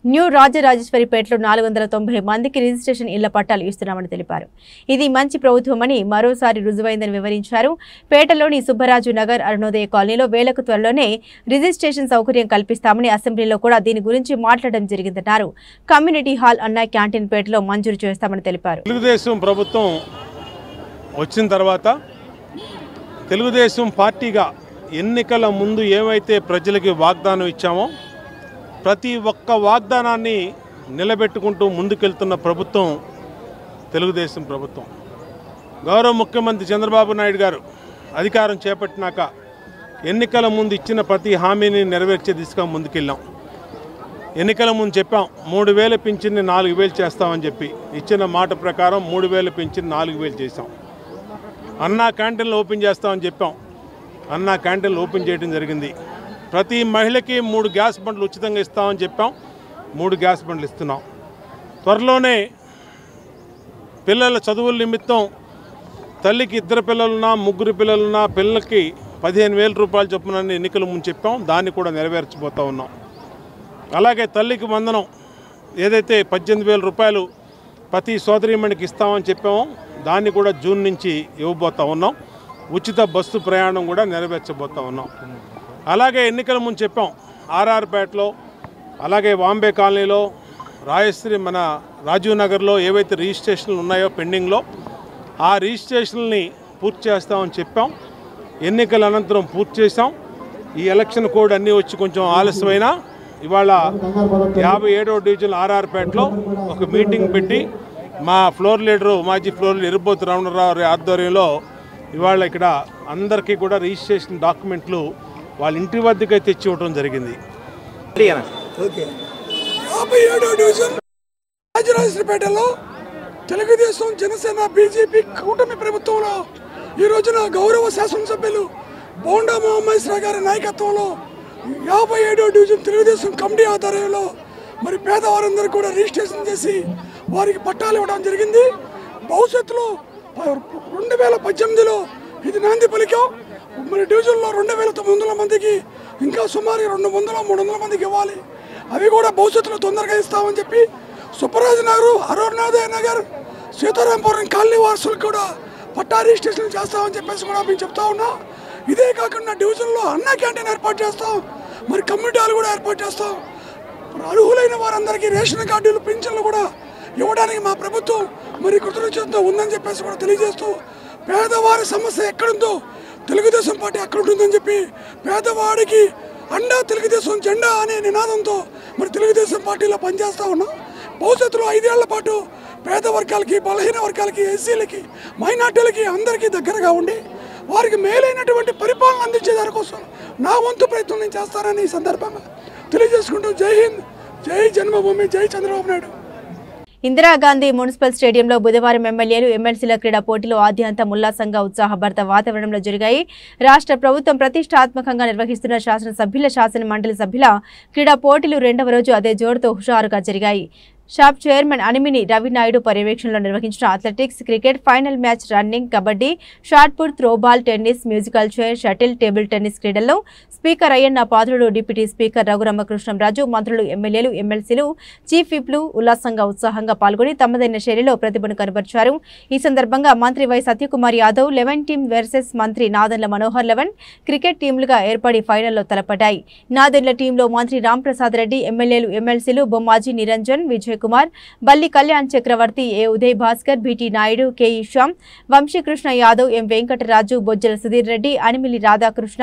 న్యూ రాజరాజేశ్వరిపేటలో 490 మందికి రిజిస్ట్రేషన్ ఇళ్ల పట్టాలు ఇస్తున్నామని తెలిపారు. ఇది మంచి ప్రభుత్వమని మరోసారి రుజువైందని వివరించారు. పేటలోని సుబ్బరాజు నగర్, అరుణోదయ కాలనీలో వేలకు త్వరలోనే రిజిస్ట్రేషన్ సౌకర్యం కల్పిస్తామని, అసెంబ్లీలో కూడా దీని గురించి మాట్లాడడం జరిగిందన్నారు. కమ్యూనిటీ హాల్, అన్న క్యాంటీన్ పేటలో మంజూరు చేస్తామని తెలిపారు. తెలుగుదేశం ప్రభుత్వం వచ్చిన తర్వాత తెలుగుదేశం పార్టీగా ఎన్నికల ముందు ఏమైతే ప్రజలకి వాగ్దానం ఇచ్చామో ప్రతి ఒక్క వాగ్దానాన్ని నిలబెట్టుకుంటూ ముందుకెళ్తున్న ప్రభుత్వం తెలుగుదేశం ప్రభుత్వం. గౌరవ ముఖ్యమంత్రి చంద్రబాబు నాయుడు గారు అధికారం చేపట్టినాక ఎన్నికల ముందు ఇచ్చిన ప్రతి హామీని నెరవేర్చే దిశగా ముందుకెళ్ళాం. ఎన్నికల ముందు చెప్పాం 3,000 పింఛన్ని 4,000 చేస్తామని చెప్పి ఇచ్చిన మాట ప్రకారం 3,000 పింఛన్ని 4,000 చేసాం. అన్నా క్యాంటీన్లు ఓపెన్ చేస్తామని చెప్పాం. అన్నా క్యాంటీన్లు ఓపెన్ చేయడం జరిగింది. ప్రతి మహిళకి 3 గ్యాస్ బండ్లు ఉచితంగా ఇస్తామని చెప్పాం. 3 గ్యాస్ బండ్లు ఇస్తున్నాం. త్వరలోనే పిల్లల చదువుల నిమిత్తం తల్లికి 2 పిల్లలున్నా 3 పిల్లలున్నా పిల్లలకి 15,000 రూపాయలు చొప్పున ఎన్నికల ముందు చెప్పాం. దాన్ని కూడా నెరవేర్చబోతూ ఉన్నాం. అలాగే తల్లికి వందనం ఏదైతే 18,000 రూపాయలు ప్రతి సోదరీమణికి ఇస్తామని చెప్పామో దాన్ని కూడా జూన్ నుంచి ఇవ్వబోతూ ఉన్నాం. ఉచిత బస్సు ప్రయాణం కూడా నెరవేర్చబోతూ ఉన్నాం. అలాగే ఎన్నికల ముందు చెప్పాం ఆర్ఆర్పేటలో అలాగే వాంబే కాలనీలో రాయశ్రీ మన రాజీవ్ నగర్లో ఏవైతే రిజిస్ట్రేషన్లు ఉన్నాయో పెండింగ్లో ఆ రిజిస్ట్రేషన్ని పూర్తి చేస్తామని చెప్పాం. ఎన్నికల అనంతరం పూర్తి చేసాం. ఈ ఎలక్షన్ కోడ్ అన్నీ వచ్చి కొంచెం ఆలస్యమైనా ఇవాళ 57వ డివిజన్ ఆర్ఆర్పేటలో ఒక మీటింగ్ పెట్టి మా ఫ్లోర్ లీడరు మాజీ ఫ్లోర్ లీడర్ ఇరుబోతు రమణరావు ఆధ్వర్యంలో ఇవాళ ఇక్కడ అందరికీ కూడా రిజిస్ట్రేషన్ డాక్యుమెంట్లు వాళ్ళ ఇంటి వద్దకే తెచ్చి ఇవ్వడం జరిగింది. 57వ డివిజన్ రాజరాజపేటలో తెలుగుదేశం జనసేన బీజేపీ కూటమి ప్రభుత్వంలో ఈ రోజున గౌరవ శాసనసభ్యులు బోండా మహమ్మద్ గారి నాయకత్వంలో 57వ డివిజన్ తెలుగుదేశం కమిటీ ఆధ్వర్యంలో మరి పేదవారందరూ కూడా రిజిస్ట్రేషన్ చేసి వారికి పట్టాలు ఇవ్వడం జరిగింది. భవిష్యత్తులో 2018లో ఇది నాంది పలికాం. మరి డివిజన్లో 2,900 మందికి ఇంకా సుమారు 200-300 మందికి ఇవ్వాలి. అవి కూడా భవిష్యత్తులో తొందరగా ఇస్తామని చెప్పి సుబ్బరాజు నగర్, అరుణోదయ నగర్, సీతారాంపురం కాలనీ వాసులకు కూడా పట్టా రిజిస్ట్రేషన్ చేస్తామని చెప్పేసి కూడా మేము చెప్తా ఉన్నాం. ఇదే కాకుండా డివిజన్లో అన్నా క్యాంటీన్ ఏర్పాటు చేస్తాం. మరి కమ్యూనిటీలు కూడా ఏర్పాటు చేస్తాం. అర్హులైన వారందరికీ రేషన్ కార్డులు పింఛన్లు కూడా ఇవ్వడానికి మా ప్రభుత్వం మరి కృతజ్ఞతతో ఉందని చెప్పేసి కూడా తెలియజేస్తూ పేదవారి సమస్య ఎక్కడుందో తెలుగుదేశం పార్టీ అక్కడ ఉంటుందని చెప్పి పేదవాడికి అండా తెలుగుదేశం జెండా అనే నినాదంతో మరి తెలుగుదేశం పార్టీలో పనిచేస్తూ ఉన్నాం. భవిష్యత్తులో 5 ఏళ్ల పాటు పేద వర్గాలకి, బలహీన వర్గాలకి, ఎస్సీలకి, మైనార్టీలకి అందరికీ దగ్గరగా ఉండి వారికి మేలైనటువంటి పరిపాలన అందించే దానికోసం నా వంతు ప్రయత్నం నేను చేస్తానని ఈ సందర్భంగా తెలియజేసుకుంటూ జై హింద్, జై జన్మభూమి, జై చంద్రబాబు నాయుడు. ఇందిరాగాంధీ మున్సిపల్ స్టేడియంలో బుధవారం ఎమ్మెల్యేలు, ఎమ్మెల్సీల క్రీడా పోటీలు ఆద్యంతం ఉల్లాసంగా ఉత్సాహభరిత వాతావరణంలో జరిగాయి. రాష్ట్ర ప్రభుత్వం ప్రతిష్టాత్మకంగా నిర్వహిస్తున్న శాసనసభ్యుల, శాసన మండలి సభ్యుల క్రీడా పోటీలు 2వ రోజు అదే జోరుతో హుషారుగా జరిగాయి. షాప్ చైర్మన్ అనిమిని రవినాయుడు పర్యవేక్షణలో నిర్వహించిన athletics, cricket, final match, running, kabaddi, shot put, throwball, tennis, musical chair, shuttle, table tennis క్రీడల్లో speaker Ayyanna Patrudu, deputy speaker Raghurama Krishnam Raju, మంత్రులు, ఎమ్మెల్యేలు, ఎమ్మెల్సీలు, చీఫ్ విప్లు ఉల్లాసంగా ఉత్సాహంగా పాల్గొని తమదైన శైలిలో ప్రతిభను కనబరిచారు. ఈ సందర్భంగా మంత్రి Y Satyakumar Yadav 11 team versus మంత్రి నాదెండ్ల మనోహర్ 11 క్రికెట్ టీంలుగా ఏర్పడి ఫైనల్లో తలపడ్డాయి. నాదెండ్ల టీంలో మంత్రి రాంప్రసాద్ రెడ్డి, ఎమ్మెల్యేలు, ఎమ్మెల్సీలు బొమ్మాజీ నిరంజన్, విజయ్ కుమార్, బల్లి కళ్యాణ్ చక్రవర్తి, ఏ ఉదయ్ భాస్కర్, బిటి నాయుడు, కె ఇషాం, వంశీకృష్ణ యాదవ్, ఎం వెంకటరాజు, బొజ్జల సుధీర్ రెడ్డి, అనిమిలి రాధాకృష్ణ,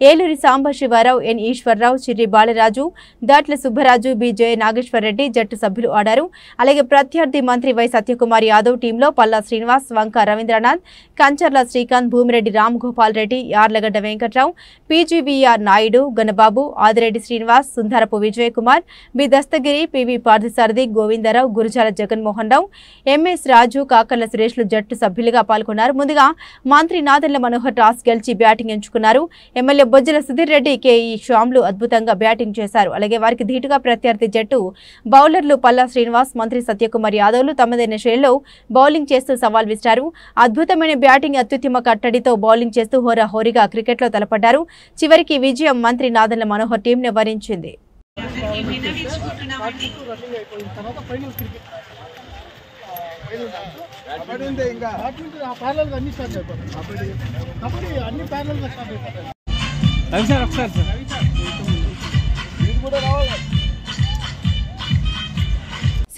ఏలూరి సాంబశివారావు, ఎన్ ఈశ్వరరావు, చిర్రి బాలరాజు, దాట్ల సుబ్బరాజు, బి జయ నాగేశ్వర్ రెడ్డి జట్టు సభ్యులు ఆడారు. అలాగే ప్రత్యర్థి మంత్రి వై సత్యకుమార్ యాదవ్ టీంలో Palla Srinivas, Vanka Ravindranath, Kancharla Srikanth, Bhumireddy Ram Gopal Reddy, Yarlagadda Venkatrao, PGVR Naidu, Ganababu, Adireddy Srinivas, Sundarapu Vijay Kumar, B Dastagiri, PV Parthasarathi, Govindarao, Gurujala Jaganmohan Rao, MS Raju, Kakarla సురేష్లు జట్టు సభ్యులుగా పాల్గొన్నారు. ముందుగా మంత్రి నాదెండ్ల మనోహర్ టాస్ గెలిచి బ్యాటింగ్ ఎంచుకున్నారు. ఎమ్మెల్యే బొజ్జల సుధీర్ రెడ్డి, కేఈ శ్యామ్లు అద్భుతంగా బ్యాటింగ్ చేశారు. అలాగే వారికి ధీటుగా ప్రత్యర్థి జట్టు బౌలర్లు పల్లా శ్రీనివాస్, మంత్రి సత్యకుమార్ యాదవ్లు తమదైన శైలిలో బౌలింగ్ చేస్తూ సవాల్ విసిరారు. అద్భుతమైన బ్యాటింగ్, అత్యుత్తమ కట్టడితో బౌలింగ్ చేస్తూ హోరాహోరీగా క్రికెట్లో తలపడ్డారు. చివరికి విజయం మంత్రి నాదెండ్ల మనోహర్ టీంని వరించింది.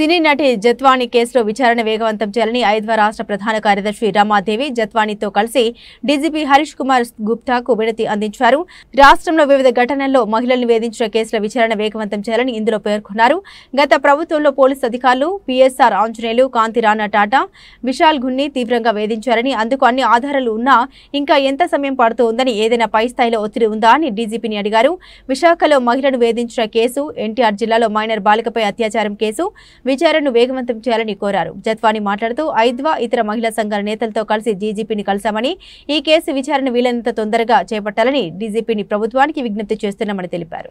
సినీ నటి జత్వాని కేసులో విచారణ వేగవంతం చేయాలని ఐద్వా రాష్ట్ర ప్రధాన కార్యదర్శి రమాదేవి జత్వానితో కలిసి డీజీపీ హరీష్ కుమార్ గుప్తాకు వినతి అందించారు. రాష్ట్రంలో వివిధ ఘటనల్లో మహిళల్ని వేధించిన కేసుల విచారణ వేగవంతం చేయాలని ఇందులో పేర్కొన్నారు. గత ప్రభుత్వంలో పోలీసు అధికారులు పిఎస్ఆర్ ఆంజనేయులు, కాంతి రాణా టాటా, విశాల్ గున్ని తీవ్రంగా వేధించారని, అందుకు అన్ని ఆధారాలు ఉన్నా ఇంకా ఎంత సమయం పడుతుందని, ఏదైనా పై స్థాయిలో ఒత్తిడి ఉందా అని డీజీపీని అడిగారు. విశాఖలో మహిళను వేధించిన కేసు, ఎన్టీఆర్ జిల్లాలో మైనర్ బాలికపై అత్యాచారం కేసు విచారణను వేగవంతం చేయాలని కోరారు. జత్వాని మాట్లాడుతూ ఐద్వా ఇతర మహిళా సంఘాల నేతలతో కలిసి డీజీపీని కలిశామని, ఈ కేసు విచారణ వీలైనంత తొందరగా చేపట్టాలని డీజీపీని ప్రభుత్వానికి విజ్ఞప్తి చేస్తున్నామని తెలిపారు.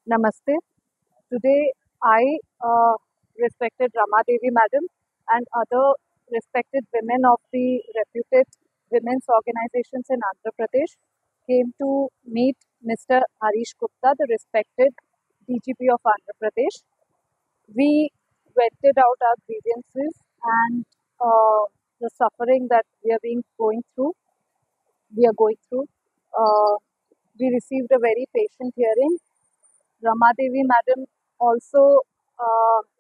నమస్తే. Today I respected Ramadevi madam and other respected women of the reputed women's organizations in Andhra Pradesh came to meet Mr. Harish Gupta, the respected DGP of Andhra Pradesh. We vented out our grievances and the suffering that we are going through. We received a very patient hearing. Ramadevi madam also,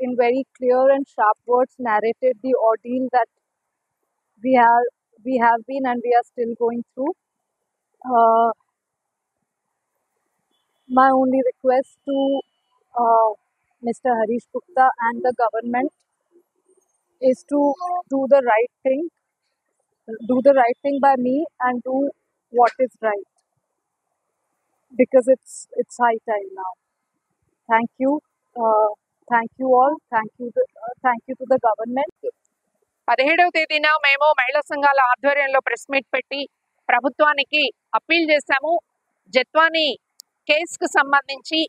in very clear and sharp words, narrated the ordeal that we have been and we are still going through. My only request to Mr. Harish Gupta and the government is to do the right thing by me and do what is right, because it's high time now. Thank you all. Thank you to the government. 17వ తేదీన మేము మహిళా సంఘాల ఆధ్వర్యంలో press meet పెట్టి ప్రభుత్వానికి appeal చేశాము. జత్వాని కేసుకు సంబంధించి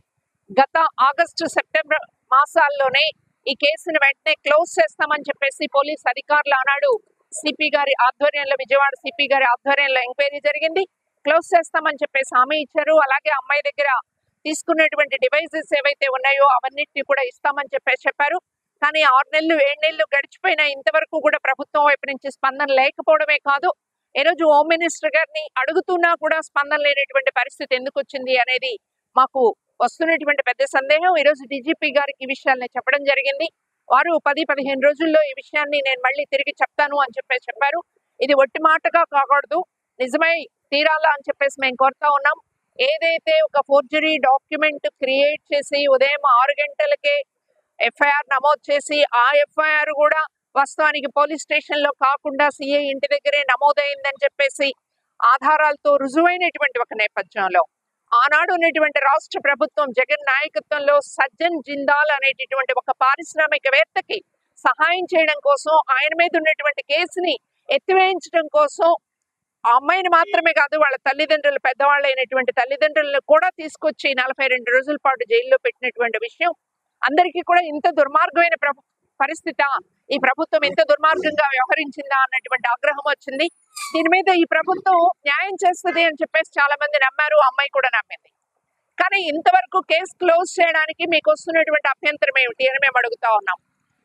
గత ఆగస్టు సెప్టెంబర్ మాసాల్లోనే ఈ కేసును వెంటనే క్లోజ్ చేస్తామని చెప్పేసి పోలీస్ అధికారులు ఆనాడు సిపి గారి ఆధ్వర్యంలో, విజయవాడ సిపి గారి ఆధ్వర్యంలో ఎంక్వైరీ జరిగింది. క్లోజ్ చేస్తామని చెప్పేసి హామీ ఇచ్చారు. అలాగే అమ్మాయి దగ్గర తీసుకున్నటువంటి డివైజెస్ ఏవైతే ఉన్నాయో అవన్నిటిని కూడా ఇస్తామని చెప్పారు. కానీ 6 నెలలు 7 నెలలు గడిచిపోయినా ఇంతవరకు కూడా ప్రభుత్వం వైపు నుంచి స్పందన లేకపోవడమే కాదు, ఈ రోజు హోమ్ మినిస్టర్ గారిని అడుగుతున్నా కూడా స్పందన లేనటువంటి పరిస్థితి ఎందుకు వచ్చింది అనేది మాకు వస్తున్నటువంటి పెద్ద సందేహం. ఈ రోజు డీజీపీ గారికి ఈ విషయాన్ని చెప్పడం జరిగింది. వారు 10-15 రోజుల్లో ఈ విషయాన్ని నేను మళ్ళీ తిరిగి చెప్తాను అని చెప్పారు. ఇది ఒట్టి మాటగా కాకూడదు, నిజమై తీరాలా అని చెప్పేసి మేము కోరుతా ఉన్నాం. ఏదైతే ఒక ఫోర్జరీ డాక్యుమెంట్ క్రియేట్ చేసి ఉదయం 6 గంటలకే ఎఫ్ఐఆర్ నమోదు చేసి, ఆ ఎఫ్ఐఆర్ కూడా వాస్తవానికి పోలీస్ స్టేషన్ లో కాకుండా సిఐ ఇంటి దగ్గరే నమోదైందని చెప్పేసి ఆధారాలతో రుజువైనటువంటి ఒక నేపథ్యంలో ఆనాడు ఉన్నటువంటి రాష్ట్ర ప్రభుత్వం జగన్ నాయకత్వంలో సజ్జన్ జిందాల్ అనేటటువంటి ఒక పారిశ్రామికవేత్తకి సహాయం చేయడం కోసం, ఆయన మీద ఉన్నటువంటి కేసుని ఎత్తివేయించడం కోసం ఆ అమ్మాయిని మాత్రమే కాదు వాళ్ళ తల్లిదండ్రులు, పెద్దవాళ్ళైనటువంటి తల్లిదండ్రులను కూడా తీసుకొచ్చి 42 రోజుల పాటు జైల్లో పెట్టినటువంటి విషయం అందరికీ కూడా ఇంత దుర్మార్గమైన పరిస్థితి, ఈ ప్రభుత్వం ఎంత దుర్మార్గంగా వ్యవహరించిందా అన్నటువంటి ఆగ్రహం వచ్చింది. దీని మీద ఈ ప్రభుత్వం న్యాయం చేస్తుంది అని చెప్పేసి చాలా మంది నమ్మారు, అమ్మాయి కూడా నమ్మింది. కానీ ఇంతవరకు కేసు క్లోజ్ చేయడానికి మీకు వస్తున్నటువంటి అభ్యంతరం ఏమిటి అని మేము అడుగుతా ఉన్నాం.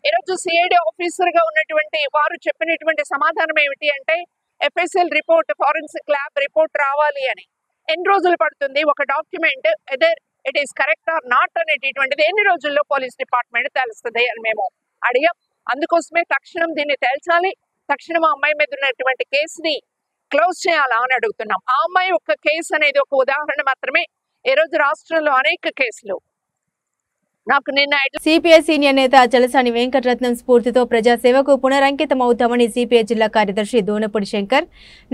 ఈరోజు సిఐడి ఆఫీసర్ గా ఉన్నటువంటి వారు చెప్పినటువంటి సమాధానం ఏమిటి అంటే, FSL report, forensic lab report రావాలి అని. ఎన్ని రోజులు పడుతుంది ఒక document either it is correct or not అనేటటువంటిది ఎన్ని రోజుల్లో పోలీస్ డిపార్ట్మెంట్ తెలుస్తుంది అని మేము అడిగాం. అందుకోసమే తక్షణం దీన్ని తేల్చాలి, తక్షణం ఆ అమ్మాయి మీద ఉన్నటువంటి కేసుని క్లోజ్ చేయాలా అని అడుగుతున్నాం. ఆ అమ్మాయి ఒక కేసు అనేది ఒక ఉదాహరణ మాత్రమే. ఈ రోజు రాష్ట్రంలో అనేక కేసులు. నాకు నిన్న సిపిఐ సీనియర్ నేత చలసాని వెంకటరత్నం స్ఫూర్తితో ప్రజాసేవకు పునరంకితం అవుతామని సిపిఐ జిల్లా కార్యదర్శి దోనపూడి శంకర్,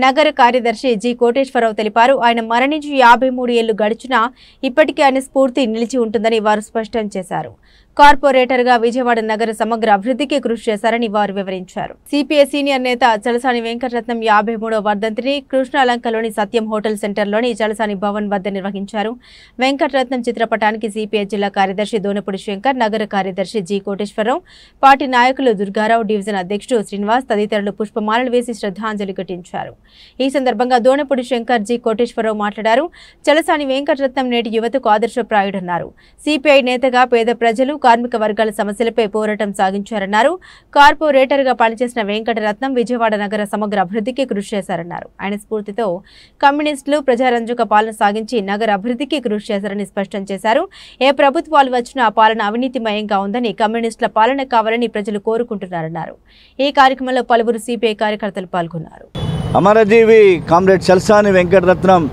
నగర కార్యదర్శి జి కోటేశ్వరరావు తెలిపారు. ఆయన మరణించి 53 ఏళ్లు గడిచినా ఇప్పటికీ ఆయన స్ఫూర్తి నిలిచి ఉంటుందని వారు స్పష్టం చేశారు. కార్పొరేటర్ గా విజయవాడ నగర సమగ్ర అభివృద్ధికి కృషి చేశారని వారు వివరించారు. సిపిఐ సీనియర్ నేత చలసాని వెంకటరత్నం 53వ వర్ధంతిని కృష్ణాలంకలోని సత్యం హోటల్ సెంటర్లోని చలసాని భవన్ వద్ద నిర్వహించారు. వెంకటరత్నం చిత్రపటానికి సిపిఐ జిల్లా కార్యదర్శి దోనపూడి శంకర్, నగర కార్యదర్శి జి కోటేశ్వరరావు, పార్టీ నాయకులు దుర్గారావు, డివిజన్ అధ్యక్షుడు శ్రీనివాస్ తదితరులు పుష్పమాలలు వేసి శ్రద్ధాంజలి ఘటించారు. ఈ సందర్భంగా దోనపూడి శంకర్, జి కోటేశ్వరరావు మాట్లాడారు. చలసాని వెంకటరత్నం నేటి యువతకు ఆదర్శప్రాయుడన్నారు. సిపిఐ నేతగా పేద ప్రజలు, కార్మిక వర్గాల సమస్యలపై పోరాటం సాగించారన్నారు. కార్పొరేటర్గా పనిచేసిన వెంకటరత్నం విజయవాడ నగర సమగ్ర అభివృద్ధికి కృషి చేశారన్నారు. ఆయన స్ఫూర్తితో కమ్యూనిస్టులు ప్రజారంజక పాలన సాగించి నగర అభివృద్ధికి కృషి చేశారని స్పష్టం చేశారు. ఏ ప్రభుత్వాలు వచ్చినా పాలన అవినీతిమయంగా ఉందని, కమ్యూనిస్టుల పాలన కావాలని ప్రజలు కోరుకుంటున్నారన్నారు. ఈ కార్యక్రమంలో పలువురు సిపిఐ కార్యకర్తలు పాల్గొన్నారు. అమరజీవి కామ్రేడ్ చలసాని వెంకటరత్నం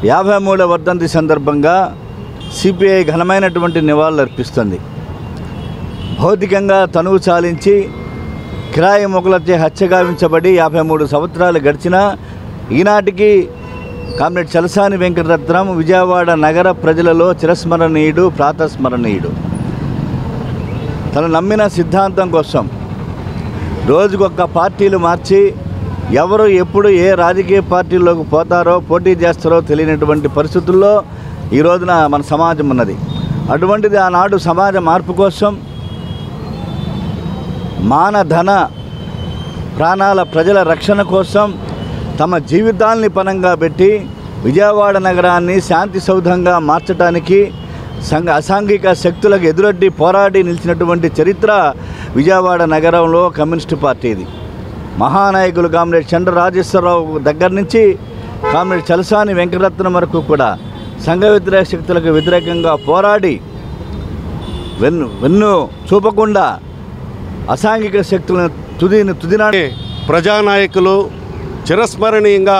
53వ వర్ధంతి సందర్భంగా సిపిఐ ఘనమైనటువంటి నివాళులు అర్పిస్తుంది. భౌతికంగా తనువు చాలించి కిరాయి మొగలచే హత్యగావించబడి 53 సంవత్సరాలు గడిచినా ఈనాటికి కామ్రేడ్ చలసాని వెంకటరత్నం విజయవాడ నగర ప్రజలలో చిరస్మరణీయుడు, ప్రాతస్మరణీయుడు. తను నమ్మిన సిద్ధాంతం కోసం రోజుకొక పార్టీలు మార్చి ఎవరు ఎప్పుడు ఏ రాజకీయ పార్టీల్లోకి పోతారో, పోటీ చేస్తారో తెలియనటువంటి పరిస్థితుల్లో ఈ రోజున మన సమాజం ఉన్నది. అటువంటిది ఆనాడు సమాజ మార్పు కోసం మానధన ప్రాణాల ప్రజల రక్షణ కోసం తమ జీవితాల్ని పణంగా పెట్టి విజయవాడ నగరాన్ని శాంతి సౌధంగా మార్చడానికి అసాంఘిక శక్తులకు ఎదురొడ్డి పోరాడి నిలిచినటువంటి చరిత్ర విజయవాడ నగరంలో కమ్యూనిస్టు పార్టీది. మహానాయకులు కామ్రేడ్ చండ్ర రాజేశ్వరరావు దగ్గర నుంచి కామ్రేడ్ చలసాని వెంకటరత్నం వరకు కూడా సంఘ వ్యతిరేక శక్తులకు వ్యతిరేకంగా పోరాడి వెన్ను చూపకుండా అసాంఘిక శక్తులను తుదినాడే ప్రజానాయకులు చిరస్మరణీయంగా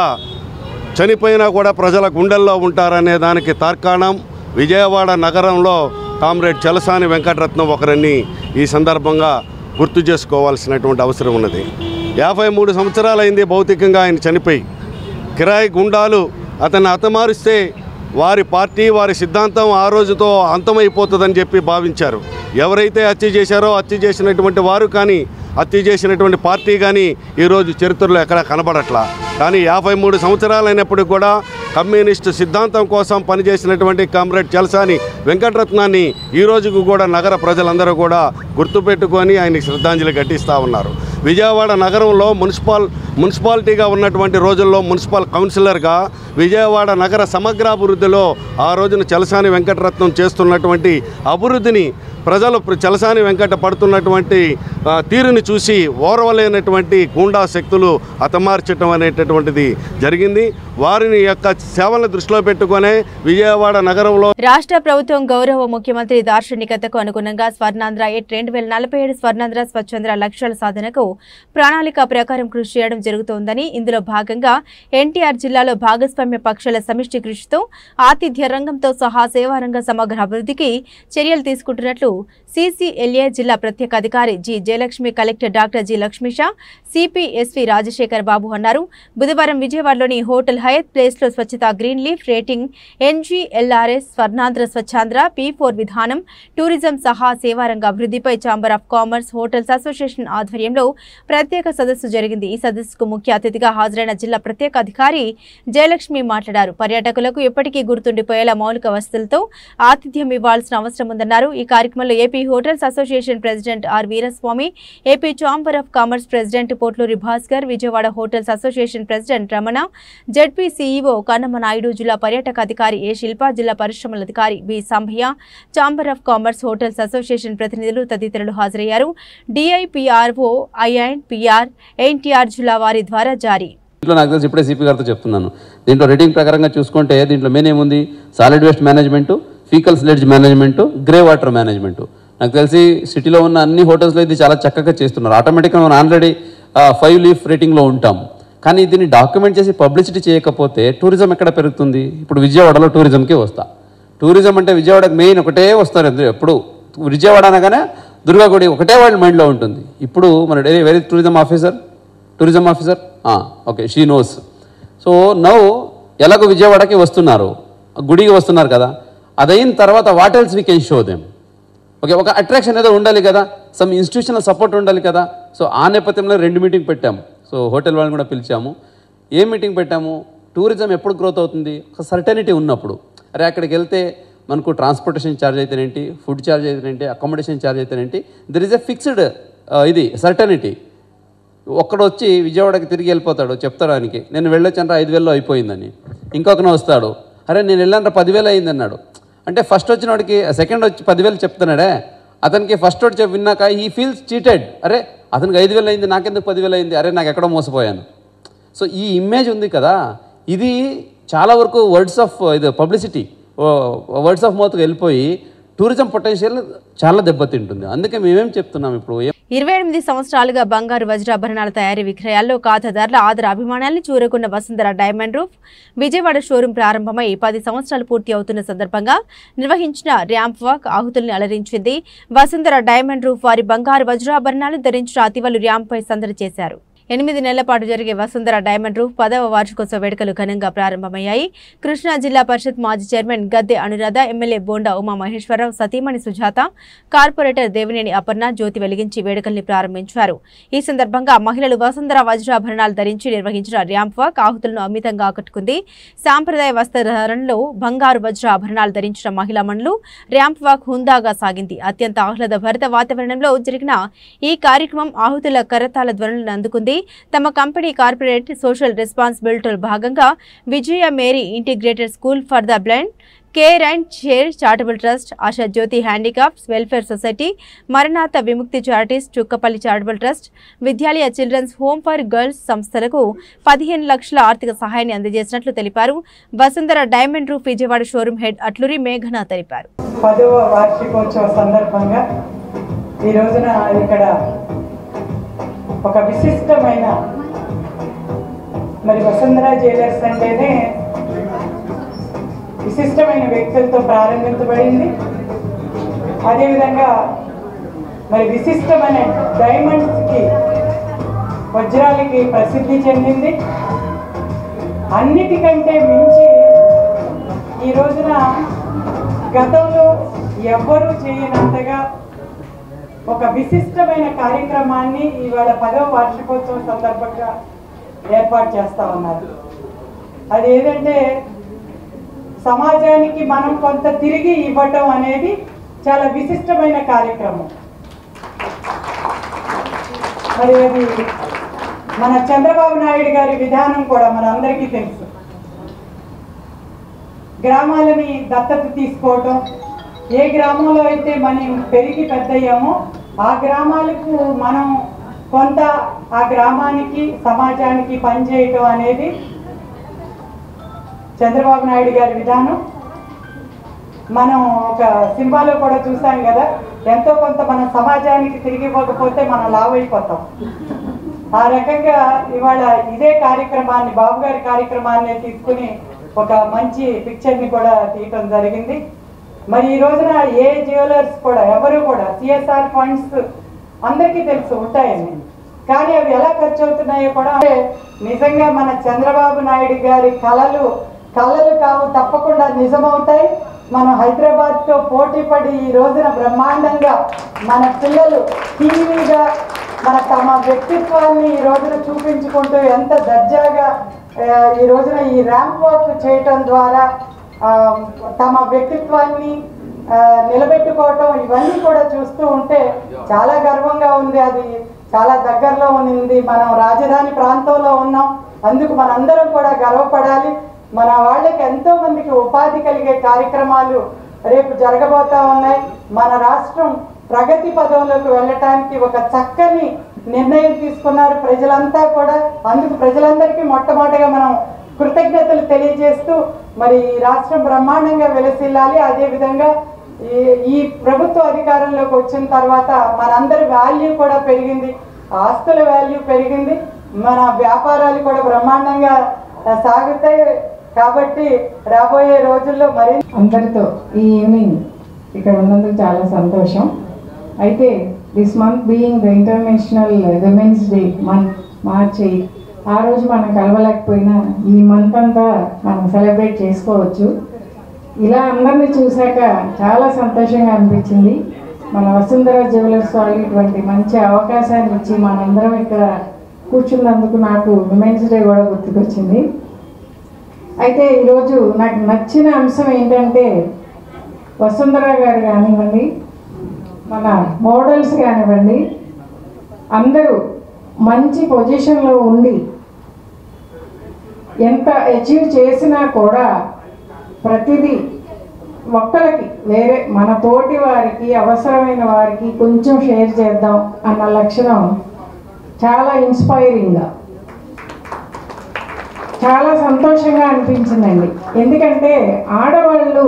చనిపోయినా కూడా ప్రజల గుండెల్లో ఉంటారనే దానికి తార్కాణం విజయవాడ నగరంలో కామ్రేడ్ చలసాని వెంకటరత్నం ఒకరిని ఈ సందర్భంగా గుర్తు చేసుకోవాల్సినటువంటి అవసరం ఉన్నది. 53 సంవత్సరాలైంది భౌతికంగా ఆయన చనిపోయి. కిరాయి గుండాలు అతన్ని హతమారుస్తే వారి పార్టీ, వారి సిద్ధాంతం ఆ రోజుతో అంతమైపోతుందని చెప్పి భావించారు. ఎవరైతే హత్య చేశారో హత్య చేసినటువంటి వారు కానీ, హత్య చేసినటువంటి పార్టీ కానీ ఈరోజు చరిత్రలో ఎక్కడ కనబడట్లా. కానీ 53 సంవత్సరాలైనప్పటికీ కూడా కమ్యూనిస్టు సిద్ధాంతం కోసం పనిచేసినటువంటి కామ్రేడ్ చలసాని వెంకటరత్నాన్ని ఈ రోజుకు కూడా నగర ప్రజలందరూ కూడా గుర్తుపెట్టుకొని ఆయనకి శ్రద్ధాంజలి ఘటిస్తూ ఉన్నారు. విజయవాడ నగరంలో మున్సిపాలిటీగా ఉన్నటువంటి రోజుల్లో మున్సిపల్ కౌన్సిలర్గా విజయవాడ నగర సమగ్రాభివృద్ధిలో ఆ రోజున చలసాని వెంకటరత్నం చేస్తున్నటువంటి అభివృద్ధిని ప్రజలు చలసాని వెంకట పడుతున్నటువంటి తీరుని చూసి ఓర్వలేనటువంటి గూండా శక్తులు హతమార్చడం అనేటటువంటిది జరిగింది. వారిని యొక్క సేవలను దృష్టిలో పెట్టుకునే విజయవాడ నగరంలో రాష్ట్ర ప్రభుత్వం గౌరవ ముఖ్యమంత్రి దార్శనికతకు అనుగుణంగా స్వర్ణాంధ్ర 2047 స్వర్ణాంధ్ర స్వచ్ఛంద్ర లక్ష్యాల సాధనకు ప్రణాళిక ప్రకారం కృషి చేయడం జరుగుతోందని, ఇందులో భాగంగా ఎన్టీఆర్ జిల్లాలో భాగస్వామ్య పక్షాల సమిష్టి కృషితో ఆతిథ్య రంగంతో సహా సేవారంగ సమగ్ర అభివృద్ధికి చర్యలు తీసుకుంటున్నట్లు CCLA జిల్లా ప్రత్యేక అధికారి G Jayalakshmi, collector doctor G Lakshmisha, CPSV Rajasekhar Babu అన్నారు. బుధవారం విజయవాడలోని హోటల్ హయత్ ప్లేస్లో స్వచ్ఛత green leaf rating, NGLRS, Swarnandhra Swachhandhra, P4 విధానం, టూరిజం సహా సేవారంగ అభివృద్ధిపై chamber of commerce hotels association ఆధ్వర్యంలో ప్రత్యేక సదస్సు జరిగింది. ఈ సదస్సుకు ముఖ్య అతిథిగా హాజరైన జిల్లా ప్రత్యేక అధికారి జయలక్ష్మి మాట్లాడారు. పర్యాటకులకు ఎప్పటికీ గుర్తుండిపోయేలా మౌలిక వసతులతో ఆతిథ్యం ఇవ్వాల్సిన అవసరం ఉందన్నారు. ఈ కార్యక్రమంలో AP hotels association president R Veeraswamy, AP chamber of commerce president Potluri Bhaskar, Vijayawada hotels association president Ramana, ZP CEO Kannama Naidu, జిల్లా పర్యాటక అధికారి ఏ శిల్ప, జిల్లా పరిశ్రమల అధికారి B Sambhaiah, chamber of commerce hotels association ప్రతినిధులు తదితరులు హాజరయ్యారు. DIPRO, INPR, ఎన్టీఆర్ జిల్లా వారి ద్వారా జారీ. దీంట్లో నాకు తెలిసి ఇప్పుడే సిపి గారితో చెప్తున్నాను. దీంట్లో రేటింగ్ ప్రకారంగా చూసుకుంటే దీంట్లో మెయిన్ ఏముంది, solid waste management, faecal sledge management, grey water management. నాకు తెలిసి సిటీలో ఉన్న అన్ని హోటల్స్లో ఇది చాలా చక్కగా చేస్తున్నారు. ఆటోమేటిక్గా మనం ఆల్రెడీ 5 లీఫ్ రేటింగ్లో ఉంటాం. కానీ దీన్ని డాక్యుమెంట్ చేసి పబ్లిసిటీ చేయకపోతే టూరిజం ఎక్కడ పెరుగుతుంది? ఇప్పుడు విజయవాడలో టూరిజంకి వస్తా. టూరిజం అంటే విజయవాడకు మెయిన్ ఒకటే వస్తారు. ఎప్పుడు విజయవాడ అనగానే దుర్గాగుడి ఒకటే వాళ్ళ మైండ్లో ఉంటుంది. ఇప్పుడు మన very tourism officer okay, she knows. So now ఎలాగో విజయవాడకి వస్తున్నారు, గుడికి వస్తున్నారు కదా, అదైన తర్వాత what else we can show them. Okay, ఒక అట్రాక్షన్ ఏదో ఉండాలి కదా, సమ్ ఇన్స్టిట్యూషనల్ సపోర్ట్ ఉండాలి కదా. సో ఆ నేపథ్యంలో 2 మీటింగ్ పెట్టాము. సో హోటల్ వాళ్ళని కూడా పిలిచాము. ఏం మీటింగ్ పెట్టాము, టూరిజం ఎప్పుడు గ్రోత్ అవుతుంది, ఒక సర్టెనిటీ ఉన్నప్పుడు. అరే అక్కడికి వెళ్తే మనకు ట్రాన్స్పోర్టేషన్ ఛార్జ్ అయితేనేంటి, ఫుడ్ ఛార్జ్ అయితేనేంటి, అకామిడేషన్ ఛార్జ్ అయితేనేంటి, దర్ ఈజ్ ఎ ఫిక్స్డ్ ఇది సర్టెనిటీ. ఒక్కడు వచ్చి విజయవాడకి తిరిగి వెళ్ళిపోతాడు, చెప్తాడు ఆయనకి నేను వెళ్ళొచ్చాను 5,000లో అయిపోయిందని. ఇంకొకను వస్తాడు, అరే నేను వెళ్ళాను 10,000 అయింది అన్నాడు. అంటే ఫస్ట్ వచ్చిన వాడికి సెకండ్ వచ్చి 10,000 చెప్తున్నాడే, అతనికి ఫస్ట్ ఒకటి విన్నాక హీ ఫీల్స్ చీటెడ్. అరే అతనికి 5,000 అయింది, నాకెందుకు 10,000 అయింది, అరే నాకు ఎక్కడో మోసపోయాను. సో ఈ ఇమేజ్ ఉంది కదా, ఇది చాలా వరకు వర్డ్స్ ఆఫ్ ఇది పబ్లిసిటీ, వర్డ్స్ ఆఫ్ మౌత్కి వెళ్ళిపోయి టూరిజం పొటెన్షియల్ చాలా దెబ్బతింటుంది. అందుకే మేమేం చెప్తున్నాం, ఇప్పుడు 28 సంవత్సరాలుగా బంగారు వజ్రాభరణాల తయారీ విక్రయాల్లో ఖాతాదారుల ఆదర అభిమానాన్ని చూరుకున్న Vasundhara diamond roof Vijayawada showroom ప్రారంభమై 10 సంవత్సరాలు పూర్తి అవుతున్న సందర్భంగా నిర్వహించిన ర్యాంప్ వాక్ ఆహుతుల్ని అలరించింది. వసుంధర డైమండ్ రూఫ్ వారి బంగారు వజ్రాభరణాలు ధరించిన అతివలు ర్యాంప్పై సందడి చేశారు. 8 నెలల పాటు జరిగే వసుంధర డైమండ్ రూఫ్ 10వ వార్షికోత్సవ వేడుకలు ఘనంగా ప్రారంభమయ్యాయి. కృష్ణా జిల్లా పరిషత్ మాజీ చైర్మన్ గద్దె అనురాధ, ఎమ్మెల్యే బోండా ఉమామహేశ్వరరావు, సతీమణి సుజాత, కార్పొరేటర్ దేవినేని అపర్ణ జ్యోతి వెలిగించి వేడుకల్ని ప్రారంభించారు. ఈ సందర్భంగా మహిళలు వసుంధర వజ్రాభరణాలు ధరించి నిర్వహించిన ర్యాంప్ వాక్ ఆహుతులను అమితంగా ఆకట్టుకుంది. సాంప్రదాయ వస్త్రధారణలో బంగారు వజ్రాభరణాలు ధరించిన మహిళా మణులు ర్యాంప్ వాక్ హుందాగా సాగింది. అత్యంత ఆహ్లాదభరిత వాతావరణంలో జరిగిన ఈ కార్యక్రమం ఆహుతుల కరతాళ ధ్వనులను అందుకుంది. తమ కంపెనీ కార్పొరేట్ సోషల్ రెస్పాన్సిబిలిటీలో భాగంగా Vijaya Mary integrated school for the blind, care and share charitable trust, Asha Jyothi handicrafts welfare society, మరణాత విముక్తి charities, Chukkapalli charitable trust, Vidyalaya children's home for girls సంస్థలకు 15 లక్షల ఆర్థిక సహాయాన్ని అందజేసినట్లు తెలిపారు. Vasundhara diamond roof Vijayawada showroom head Atluri మేఘన తెలిపారు. 10వ వార్షికోత్సవ సందర్భంగా ఈ రోజున ఇక్కడ ఒక విశిష్టమైన మరి వసుంధర జ్యువెలర్స్ అంటేనే విశిష్టమైన వ్యక్తులతో ప్రారంభించబడింది. అదేవిధంగా మరి విశిష్టమైన డైమండ్స్కి, వజ్రాలకి ప్రసిద్ధి చెందింది. అన్నిటికంటే మించి ఈ రోజున గతంలో ఎవ్వరూ చేయనంతగా ఒక విశిష్టమైన కార్యక్రమాన్ని ఇవాళ 10వ వార్షికోత్సవం సందర్భంగా ఏర్పాటు చేస్తూ ఉన్నారు. అది ఏదంటే సమాజానికి మనం కొంత తిరిగి ఇవ్వటం అనేది చాలా విశిష్టమైన కార్యక్రమం. మరి అది మన చంద్రబాబు నాయుడు గారి విధానం కూడా మనందరికీ తెలుసు. గ్రామాలని దత్తత తీసుకోవటం, ఏ గ్రామంలో అయితే మనం పెరిగి పెద్దయ్యామో ఆ గ్రామాలకు మనం కొంత ఆ గ్రామానికి సమాజానికి పనిచేయటం అనేది చంద్రబాబు నాయుడు గారి విధానం. మనం ఒక సినిమాలో కూడా చూసాం కదా, ఎంతో కొంత మన సమాజానికి తిరిగి ఇవ్వకపోతే మనం లావ్ అయిపోతాం. ఆ రకంగా ఇవాళ ఇదే కార్యక్రమాన్ని, బాబు గారి కార్యక్రమాన్ని తీసుకుని ఒక మంచి పిక్చర్ని కూడా తీయటం జరిగింది. మరి ఈ రోజున ఏ జ్యువెలర్స్ కూడా ఎవరు కూడా సిఎస్ఆర్ ఫండ్స్ అందరికీ తెలుసు ఉంటాయని, కానీ అవి ఎలా ఖర్చు అవుతున్నాయో కూడా నిజంగా మన చంద్రబాబు నాయుడు గారి కళలు కావు, తప్పకుండా నిజమవుతాయి. మనం హైదరాబాద్తో పోటీ పడి ఈ రోజున బ్రహ్మాండంగా మన పిల్లలు టీవీగా తమ వ్యక్తిత్వాన్ని ఈ రోజున చూపించుకుంటూ ఎంత దర్జాగా ఈ రోజున ఈ ర్యాంప్ వాక్ చేయటం ద్వారా తమ వ్యక్తిత్వాన్ని నిలబెట్టుకోవటం, ఇవన్నీ కూడా చూస్తూ ఉంటే చాలా గర్వంగా ఉంది. అది చాలా దగ్గరలో ఉంది. మనం రాజధాని ప్రాంతంలో ఉన్నాం, అందుకు మనందరం కూడా గర్వపడాలి. మన వాళ్ళకి ఎంతో మందికి ఉపాధి కలిగే కార్యక్రమాలు రేపు జరగబోతా ఉన్నాయి. మన రాష్ట్రం ప్రగతి పదంలోకి వెళ్ళటానికి ఒక చక్కని నిర్ణయం తీసుకున్నారు ప్రజలంతా కూడా. అందుకు ప్రజలందరికీ మొట్టమొదటిగా మనం కృతజ్ఞతలు తెలియజేస్తూ మరి ఈ రాష్ట్రం బ్రహ్మాండంగా వెలసిల్లాలి. అదేవిధంగా ఈ ప్రభుత్వ అధికారంలోకి వచ్చిన తర్వాత మనందరి వాల్యూ కూడా పెరిగింది, ఆస్తుల వాల్యూ పెరిగింది, మన వ్యాపారాలు కూడా బ్రహ్మాండంగా సాగుతాయి. కాబట్టి రాబోయే రోజుల్లో మరి అందరితో ఈ ఈవినింగ్ ఇక్కడ ఉన్నందుకు చాలా సంతోషం. అయితే this month being the international women's day month, March 8, ఆ రోజు మనం కలవలేకపోయినా ఈ మంత్ అంతా మనం సెలబ్రేట్ చేసుకోవచ్చు. ఇలా అందరినీ చూశాక చాలా సంతోషంగా అనిపించింది. మన వసుంధర జ్యువెలర్స్ వాళ్ళు ఇటువంటి మంచి అవకాశాన్ని ఇచ్చి మనందరం ఇక్కడ కూర్చున్నందుకు నాకు విమెన్స్ డే కూడా గుర్తుకొచ్చింది. అయితే ఈరోజు నాకు నచ్చిన అంశం ఏంటంటే వసుంధర గారు కానివ్వండి, మన మోడల్స్ కానివ్వండి, అందరూ మంచి పొజిషన్లో ఉండి ఎంత అచీవ్ చేసినా కూడా ప్రతిదీ ఒక్కరికి వేరే మన తోటి వారికి అవసరమైన వారికి కొంచెం షేర్ చేద్దాం అన్న లక్షణం చాలా ఇన్స్పైరింగ్గా చాలా సంతోషంగా అనిపించిందండి. ఎందుకంటే ఆడవాళ్ళు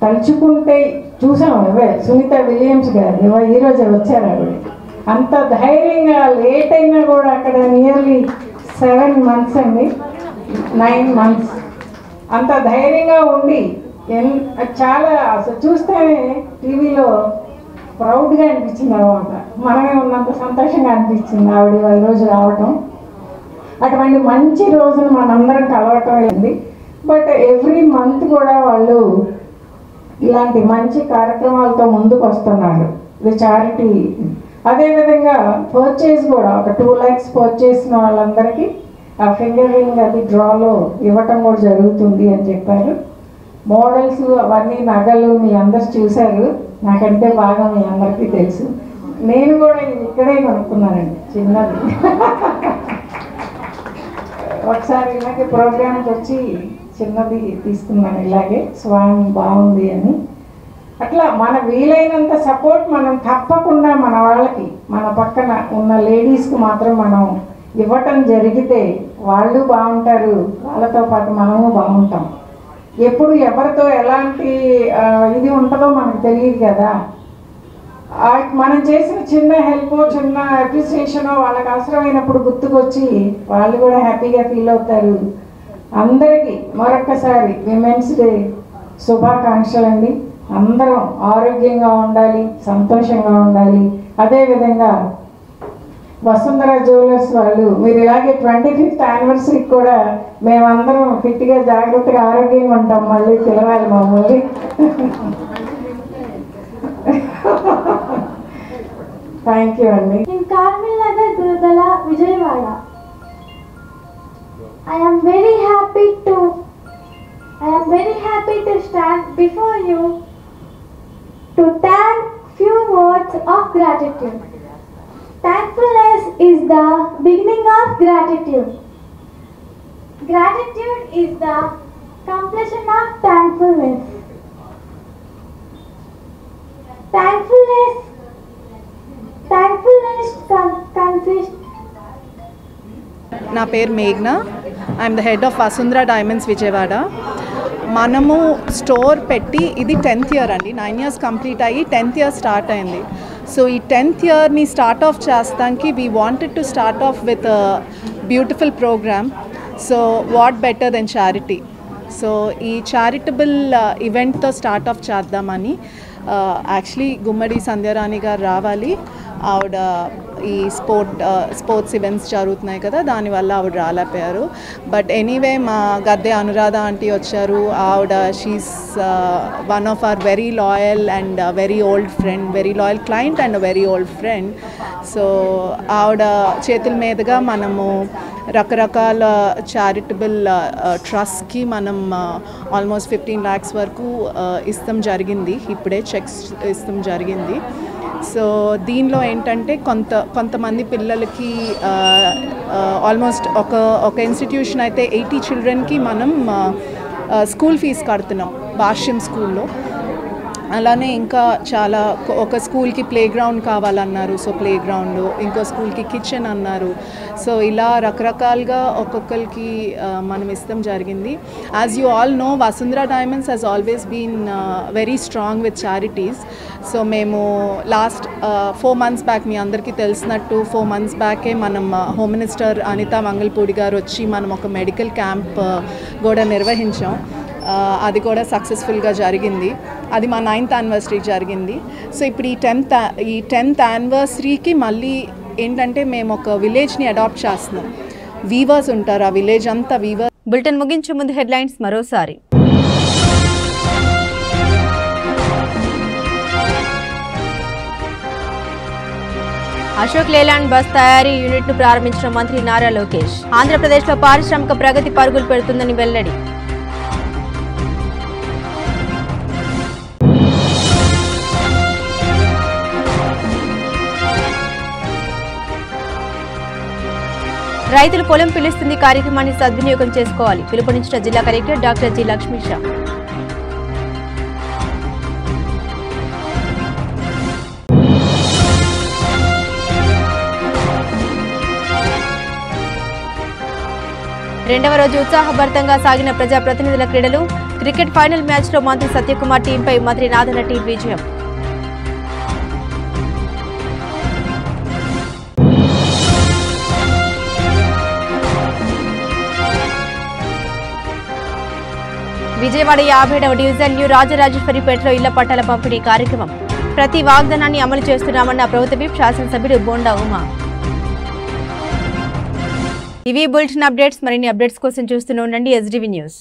తలుచుకుంటే చూసాం సునీత విలియమ్స్ గారు ఈరోజు వచ్చారు. ఆవిడ అంత ధైర్యంగా లేట్ అయినా కూడా అక్కడ నియర్లీ 7 months అండి 9 months అంత ధైర్యంగా ఉండి చాలా అసలు చూస్తేనే టీవీలో ప్రౌడ్గా అనిపించింది అన్నమాట. మనమే ఉన్నంత సంతోషంగా అనిపించింది ఆవిడ వాళ్ళ రోజు రావటం. అటువంటి మంచి రోజును మనందరం కలవటం అయింది. బట్ ఎవ్రీ మంత్ కూడా వాళ్ళు ఇలాంటి మంచి కార్యక్రమాలతో ముందుకు వస్తున్నారు. ఇది చారిటీ. అదేవిధంగా పర్చేస్ కూడా ఒక 2 lakhs పర్చేసిన వాళ్ళందరికీ ఆ ఫింగర్ రింగ్ అది డ్రాలో ఇవ్వటం కూడా జరుగుతుంది అని చెప్పారు. మోడల్స్ అవన్నీ నగలు మీ అందరు చూశారు. నాకంటే బాగా మీ అందరికీ తెలుసు. నేను కూడా ఇక్కడే కొనుక్కున్నానండి చిన్నది. ఒకసారి ఇలాగే ప్రోగ్రామ్కి వచ్చి చిన్నది తీసుకున్నాను ఇలాగే స్వామి బాగుంది అని. అట్లా మన వీలైనంత సపోర్ట్ మనం తప్పకుండా మన వాళ్ళకి మన పక్కన ఉన్న లేడీస్కి మాత్రం మనం ఇవ్వటం జరిగితే వాళ్ళు బాగుంటారు, వాళ్ళతో పాటు మనము బాగుంటాం. ఎప్పుడు ఎవరితో ఎలాంటి ఇది ఉంటుందో మనకు తెలియదు కదా. మనం చేసిన చిన్న హెల్ప్ చిన్న అప్రిసియేషనో వాళ్ళకి అవసరమైనప్పుడు గుర్తుకొచ్చి వాళ్ళు కూడా హ్యాపీగా ఫీల్ అవుతారు. అందరికీ మరొక్కసారి విమెన్స్ డే శుభాకాంక్షలు అండి. అందరం ఆరోగ్యంగా ఉండాలి, సంతోషంగా ఉండాలి. అదేవిధంగా వసుంధర జ్యువెలర్స్ వాళ్ళు మీరు ఇలాగే 25th anniversary కూడా మేమందరం ఫిట్గా జాగ్రత్తగా ఆరోగ్యంగా ఉంటాం. మళ్ళీ పిలవాలి మమ్మల్ని. థ్యాంక్ యూ అండి. In Carmel Nagar, Gurudala, Vijayawada. I am very happy to stand before you to thank few words of gratitude. Thankfulness is the beginning of gratitude. Gratitude is the completion of thankfulness. Thankfulness consists. నా పేరు మేఘ్నా. I'm the head of Vasundhara diamonds Vijayawada. మనము store పెట్టి ఇది 10th year అండి. 9 years complete అయ్యి 10th year start అయింది. So ఈ 10th yearని స్టార్ట్ ఆఫ్ చేస్తానికి we wanted to start off with beautiful programme. So what better than charity. So ఈ చారిటబుల్ ఈవెంట్తో స్టార్ట్ ఆఫ్ చేద్దామని యాక్చువల్లీ గుమ్మడి సంధ్యారాణి గారు రావాలి. ఆవిడ ఈ స్పోర్ట్స్ ఈవెంట్స్ జరుగుతున్నాయి కదా, దానివల్ల ఆవిడ రాలేకపోయారు. బట్ ఎనీవే మా గద్దె అనురాధ ఆంటీ వచ్చారు. ఆవిడ she's one of our very loyal and very old friend, very loyal client and very old friend. So ఆవిడ చేతుల మీదుగా మనము రకరకాల చారిటబుల్ ట్రస్ట్కి మనం ఆల్మోస్ట్ 15 lakhs వరకు ఇస్తాం జరిగింది. ఇప్పుడే చెక్స్ ఇస్తాం జరిగింది. సో దీనిలో ఏంటంటే కొంతమంది పిల్లలకి ఆల్మోస్ట్ ఒక ఇన్స్టిట్యూషన్ అయితే 80 childrenకి మనం స్కూల్ ఫీజు కడుతున్నాం భాష్యం స్కూల్లో. అలానే ఇంకా చాలా ఒక స్కూల్కి ప్లే గ్రౌండ్ కావాలన్నారు, సో ప్లే గ్రౌండ్, ఇంకో స్కూల్కి కిచెన్ అన్నారు. సో ఇలా రకరకాలుగా ఒక్కొక్కరికి మనం ఇస్తాం జరిగింది. As you all know, Vasundhara diamonds has always been very strong with charities. So మేము లాస్ట్ 4 months బ్యాక్, మీ అందరికీ తెలిసినట్టు 4 months బ్యాకే మనం హోమ్ మినిస్టర్ అనితా మంగళపూడి గారు వచ్చి మనం ఒక మెడికల్ క్యాంప్ కూడా నిర్వహించాం. అది కూడా సక్సెస్ఫుల్గా జరిగింది. అది మా 9th anniversary జరిగింది. సో ఇప్పుడు ఈ 10th anniversary మళ్ళీ ఏంటంటే మేము ఒక విలేజ్ని అడాప్ట్ చేస్తున్నాం. వీవర్స్ ఉంటారు, ఆ విలేజ్ అంతా వీవర్స్. బులెటిన్ ముగించే ముందు హెడ్లైన్స్ మరోసారి. అశోక్ లేలాండ్ బస్ తయారీ యూనిట్ ను ప్రారంభించిన మంత్రి నారా లోకేష్. ఆంధ్రప్రదేశ్లో పారిశ్రామిక ప్రగతి పరుగులు పెడుతుందని వెల్లడి. రైతులు పొలం పిలుస్తుంది కార్యక్రమాన్ని సద్వినియోగం చేసుకోవాలి. పిలుపునిచ్చిన జిల్లా కలెక్టర్ డాక్టర్ జి లక్ష్మీషా. రెండవ రోజు ఉత్సాహభరితంగా సాగిన ప్రజాప్రతినిధుల క్రీడలు. క్రికెట్ ఫైనల్ మ్యాచ్లో మంత్రి సత్యకుమార్ టీంపై మంత్రి నాదనటి విజయం. విజయవాడ 50వ డివిజన్ న్యూ రాజరాజేశ్వరిపేటలో ఇళ్ల పట్టాల పంపిణీ కార్యక్రమం. ప్రతి వాగ్దానాన్ని అమలు చేస్తున్నామన్న ప్రభుత్వ విప్ శాసనసభ్యుడు బోండా ఉమా. ఇవి బులెటిన్ అప్డేట్స్. మరిన్ని అప్డేట్స్ కోసం చూస్తూనే ఉండండి SDV న్యూస్.